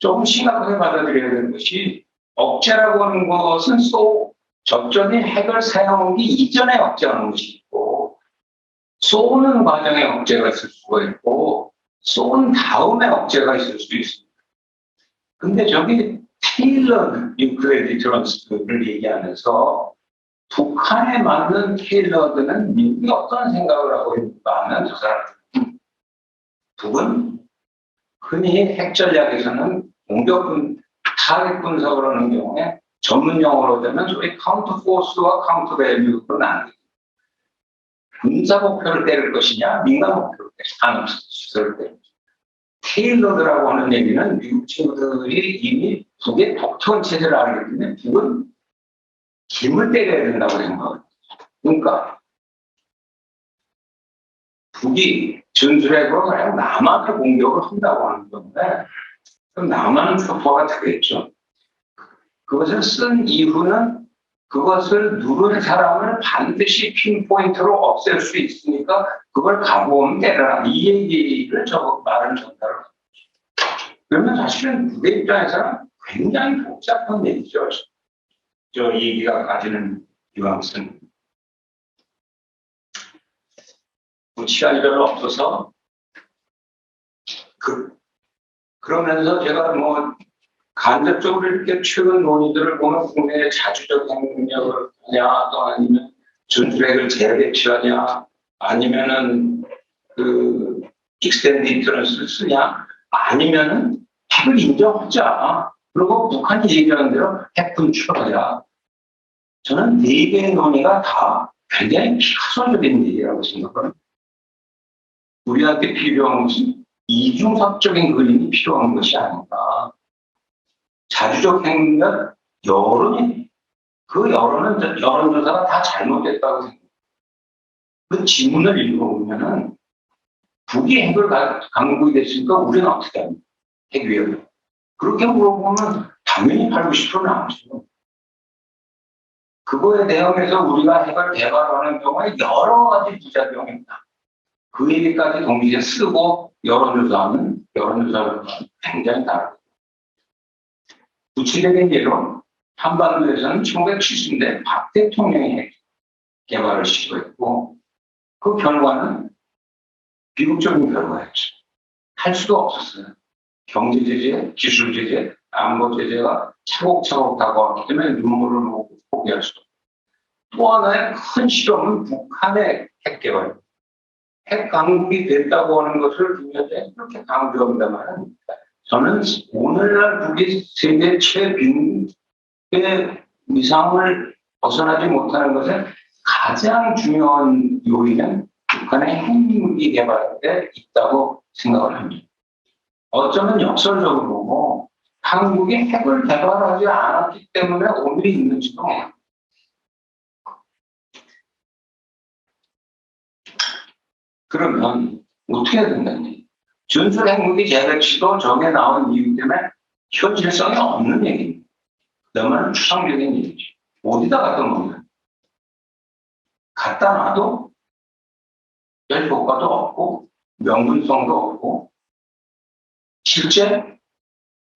조금 심각하게 받아들여야 되는 것이 억제라고 하는 것은 적절히 핵을 사용하기 이전에 억제하는 것이 있고 쏘는 과정에 억제가 있을 수가 있고 쏜 다음에 억제가 있을 수 있습니다. 근데 저기 테일러드 뉴클리어 디터런스를 얘기하면서 북한에 맞는 테일러드는 미국이 어떤 생각을 하고 있는가 하면 저 사람들은 북은 흔히 핵 전략에서는 공격 타겟 분석을 하는 경우에 전문 용어로 되면 소위 카운터 포스와 카운터 밸류로 나눕니다. 군사 목표를 때릴 것이냐 민간 목표를 산업 시설을 때릴 것이냐. 테일러드라고 하는 얘기는 미국 친구들이 이미 북의 독특한 체제를 알기 때문에 북은 힘을 때려야 된다고 생각합니다. 그러니까 북이 전술핵으로 그냥 남한을 공격을 한다고 하는 건데 그럼 남한은 슈퍼가 되겠죠. 그것을 쓴 이유는 그것을 누른 사람을 반드시 핀포인트로 없앨 수 있으니까 그걸 가보면 때려라. 이 얘기를 말은 전달을 합니다. 그러면 사실은 북의 입장에서는 굉장히 복잡한 얘기죠. 저 얘기가 가지는 뉘앙스는. 시간이 별로 없어서 그러면서 제가 뭐 간접적으로 이렇게 최근 논의들을 보면 국내의 자주적 핵능력을 하냐 또 아니면 전술핵을 재배치하냐 아니면은 그 익스텐드 인터넷을 쓰냐 아니면은 핵을 인정하자 그리고 북한이 얘기하는 대로 핵 분출하자. 저는 네 개의 논의가 다 굉장히 피카소적인 얘기라고 생각합니다. 우리한테 필요한 것은 이중섭적인 그림이 필요한 것이 아닌가. 자주적 핵능력 여론이 그 여론은 여론조사가 다 잘못됐다고 생각합니다. 그 지문을 읽어보면은 북이 핵을 강국이 됐으니까 우리는 어떻게 합니까? 핵위협. 그렇게 물어보면 당연히 80% 나오죠. 그거에 대응해서 우리가 핵을 개발하는 경우에 여러 가지 부작용이 있다. 그 얘기까지 동시에 쓰고 여론조사는 굉장히 다르다. 구체적인 예로 한반도에서는 1970년대 박 대통령이 핵 개발을 시도했고 그 결과는 비극적인 결과였죠. 할 수도 없었어요. 경제 제재, 기술 제재, 안보 제재가 차곡차곡 다가왔기 때문에 눈물을 먹고 포기할 수 없고 또 하나의 큰 실험은 북한의 핵 개발. 핵 강국이 됐다고 하는 것을 중요하게 이렇게 강조합니다만 저는 오늘날 북이 세계 최빈의 위상을 벗어나지 못하는 것은 가장 중요한 요인은 북한의 핵무기 개발에 있다고 생각을 합니다. 어쩌면 역설적으로 보고 한국이 핵을 개발하지 않았기 때문에 오늘이 있는지도 몰라요. 그러면 어떻게 해야 된다니? 준술 핵무기 재배치도 저게 나온 이유 때문에 현실성이 없는 얘기입니다. 너무나 추상적인 얘기죠. 어디다 갖다 놓냐? 갖다 놔도 별 효과도 없고 명분성도 없고 실제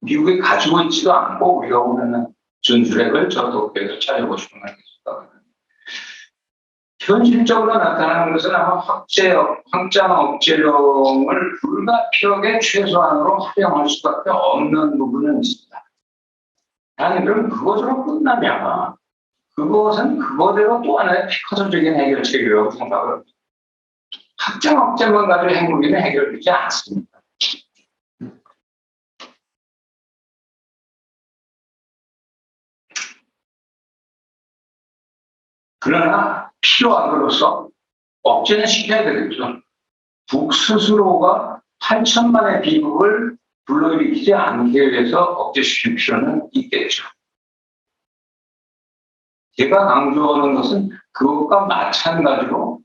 미국이 가지고 있지도 않고 우리가 보면은 준술핵을 저 도쿄에서 찾아보시면 알겠습니다. 현실적으로 나타나는 것은 아마 확장 억제력을 불가피하게 최소한으로 활용할 수밖에 없는 부분은 있습니다. 아니 그럼 그것으로 끝나면 그것은 그거대로 또 하나의 피커설적인 해결책이라고 생각을 합니다. 확장 억제만 가지고 핵무기는 해결되지 않습니다. 그러나 필요함으로써 억제는 시켜야 되겠죠. 북 스스로가 8천만의 비극을 불러일으키지 않게 위해서 억제시킬 필요는 있겠죠. 제가 강조하는 것은 그것과 마찬가지로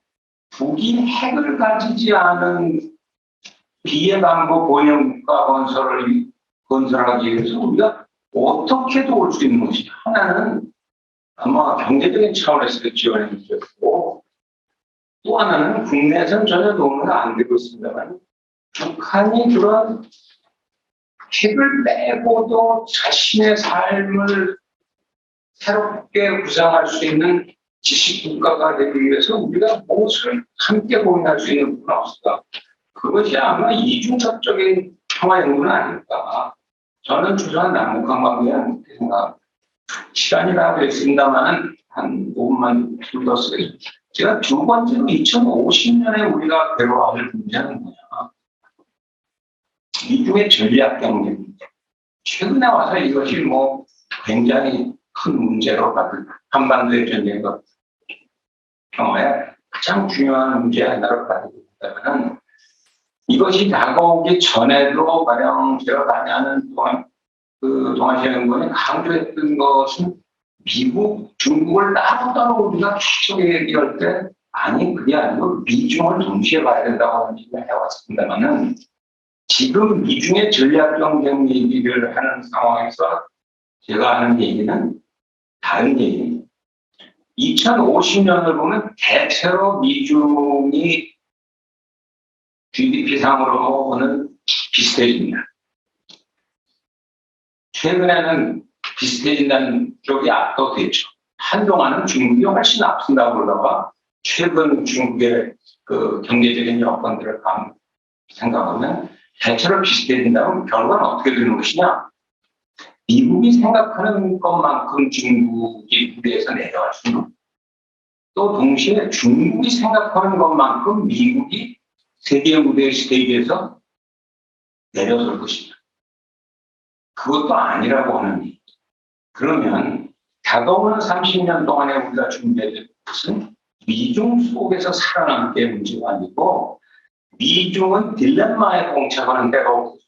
북이 핵을 가지지 않은 비핵안보 보행국가 건설하기 위해서 우리가 어떻게 도울 수 있는 것이 하나는 아마 경제적인 차원에서 지원해 주셨고 또 하나는 국내에서는 전혀 도움은 안 되고 있습니다만 북한이 그런 핵을 빼고도 자신의 삶을 새롭게 구상할 수 있는 지식국가가 되기 위해서 우리가 무엇을 함께 고민할 수 있는 부분은 없을까? 그것이 아마 이중적인 평화 연구는 아닐까. 저는 조선 남북한 관계에 그렇게 생각합니다. 시간이 다 됐습니다만 한 5분만 더 쓰겠습니다. 제가 두 번째로 2050년에 우리가 배워야 할 문제는 뭐냐. 미중의 전략 경제 문제. 최근에 와서 이것이 뭐 굉장히 큰 문제로 받은 한반도의 전쟁 경우에 가장 중요한 문제 하나로 받고 있다면 이것이 다가오기 전에도 가령 제가 다녀하는 동안 그 동아시아 연구원이 강조했던 것은 미국, 중국을 따로따로 우리가 계속 얘기할 때 아니 그게 아니고 미중을 동시에 봐야 된다고 하는 얘기를 해왔습니다만은 지금 미중의 전략 경쟁 얘기를 하는 상황에서 제가 하는 얘기는 다른 얘기입니다. 2050년을 보면 대체로 미중이 GDP 상으로는 비슷해집니다. 최근에는 비슷해진다는 쪽이 압도됐죠. 한동안은 중국이 훨씬 앞선다고 그러다가 최근 중국의 그 경제적인 여건들을 생각하면 대체로 비슷해진다면 결과는 어떻게 되는 것이냐? 미국이 생각하는 것만큼 중국이 무대에서 내려갈 수는 또 동시에 중국이 생각하는 것만큼 미국이 세계 무대 스테이지에서 내려설 것이다. 그것도 아니라고 하는 얘기. 그러면 다가오는 30년 동안에 우리가 준비할 것은 미중 속에서 살아남기의 문제가 아니고 미중은 딜레마에 봉착하는 때가 오고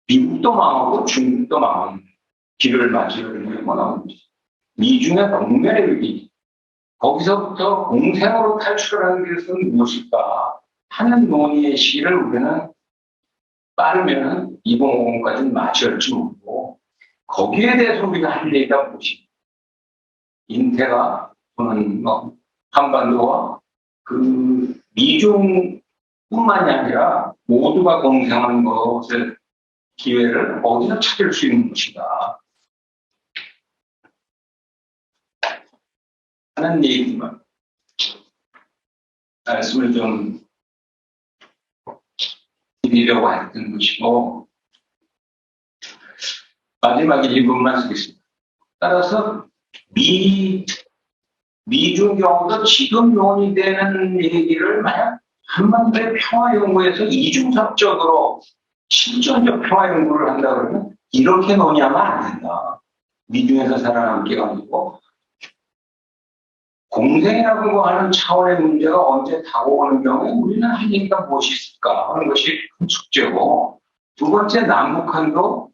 미국도 망하고 중국도 망하는 길을 맞이하는 건 없는지. 미중의 공멸의 위기. 거기서부터 공생으로 탈출하는 것은 무엇일까 하는 논의의 시기를 우리는 빠르면 2050까지는 맞이할지 모르고 거기에 대해서 우리가 할 얘기가 무엇이 인태가 또는 뭐 한반도와 그 미중뿐만이 아니라 모두가 공생하는 것을 기회를 어디서 찾을 수 있는 것인가 하는 얘기만 말씀을 좀 드리려고 했던 것이고 마지막에 1분만 쓰겠습니다. 따라서 미중 경우도 지금 논의되는 얘기를 만약 한반도의 평화 연구에서 이중섭적으로 실존적 평화 연구를 한다 그러면 이렇게 논의하면 안 된다. 미중에서 살아남기가 아니고 공생이라고 하는 차원의 문제가 언제 다가오는 경우에 우리는 할 얘기가 무엇이 있을까 하는 것이 큰 숙제고 두 번째 남북한도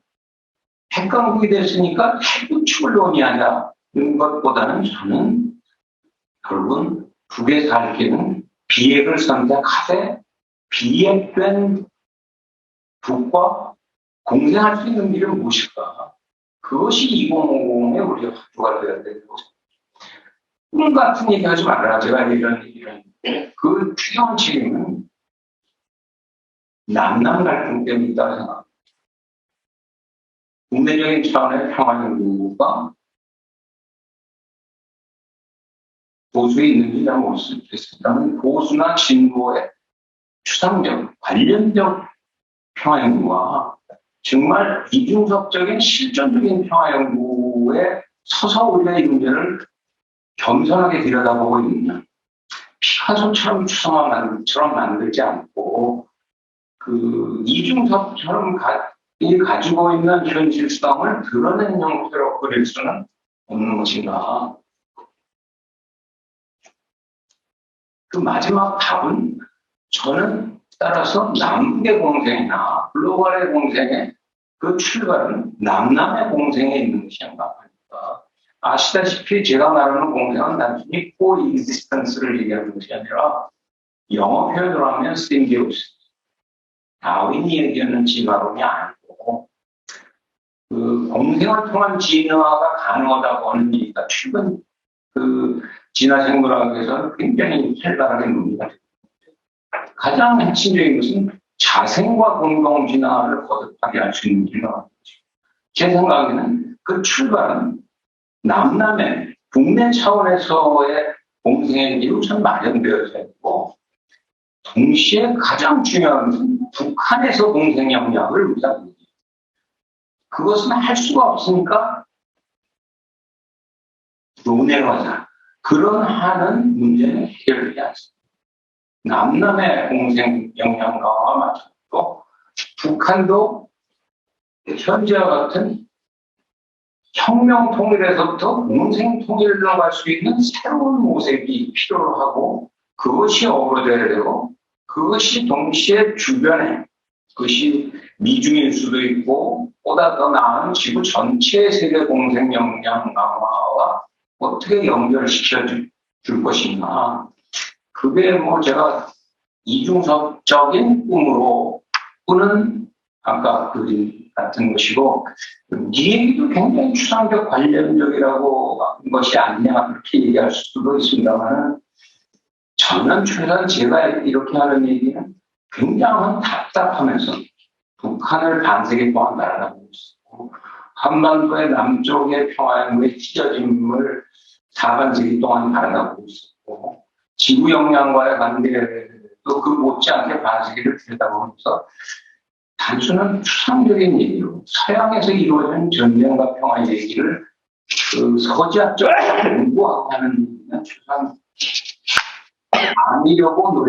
핵강국이 됐으니까 핵구축을 논의하자는 것보다는 저는 결국은 북에 살기는 비핵을 선택하되 비핵된 북과 공생할 수 있는 길은 무엇일까? 그것이 2050의 우리의 화두가 되어야 되고 꿈 같은 얘기 하지 말아라. 제가 이런 얘기를 하는데 그 필요한 책임은 남남 갈등 때문에 있다고 생각합니다. 국내적인 차원의 평화연구가 보수에 있는지 잘 모르겠습니다만 보수나 진보의 추상적, 관련적 평화연구와 정말 이중섭적인 실존적인 평화연구에 서서 우리가 이 문제를 겸손하게 들여다보고 있느냐. 피카소처럼 추상화처럼 만들지 않고 그 이중섭처럼 가지고 있는 현실성을 드러낸 형태로 그릴 수는 없는 것인가. 그 마지막 답은 저는 따라서 남북의 공생이나 글로벌의 공생의 그 출발은 남남의 공생에 있는 것이 아닌가 합니다. 아시다시피 제가 말하는 공생은 단순히 coexistence를 얘기하는 것이 아니라 영어 표현으로 하면 symbiosis. 다윈이 얘기하는 진화론이 아니고 그 공생을 통한 진화가 가능하다고 하는 얘기가 최근 그 진화생물학에서는 굉장히 활발하게 논의가 됩니다. 가장 핵심적인 것은 자생과 공동 진화를 거듭하게 할 수 있는 길이라고 제 생각에는 그 출발은 남남의 국내 차원에서의 공생의 길이 우선 마련되어져 있고 동시에 가장 중요한 것은 북한에서 공생 역량을 우리가 그것은 할 수가 없으니까 논의를 하자. 그런 하는 문제는 해결되지 않습니다. 남남의 공생 역량 강화와 마찬가지로 북한도 현재와 같은 혁명 통일에서부터 공생 통일로 갈 수 있는 새로운 모색이 필요로 하고 그것이 어우러져야 되고 그것이 동시에 주변에 그것이 미중일 수도 있고 보다 더 나은 지구 전체의 세계 공생 역량 강화와 어떻게 연결시켜 줄 것인가. 그게 뭐 제가 이중섭적인 꿈은 아까 그림 같은 것이고 이 얘기도 굉장히 추상적 관련적이라고 하는 것이 아니냐 그렇게 얘기할 수도 있습니다만 저는 최소한 제가 이렇게 하는 얘기는 굉장한 답답하면서 북한을 반세기 동안 날아다니고 있고 한반도의 남쪽의 평화연구의 찢어짐을 4반세기 동안 바라보고 있었고 지구 역량과의 관계도 그 못지않게 반세기를 들여다보면서 단순한 추상적인 얘기로 서양에서 이루어진 전쟁과 평화 얘기를 그 서지학적 공부하고 하는 얘기는 최소한 아니려고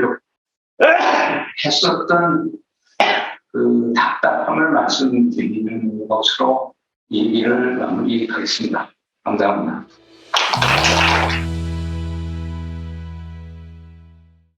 노력했었던 그 답답함을 말씀드리는 것으로 얘기를 마무리하겠습니다. 감사합니다.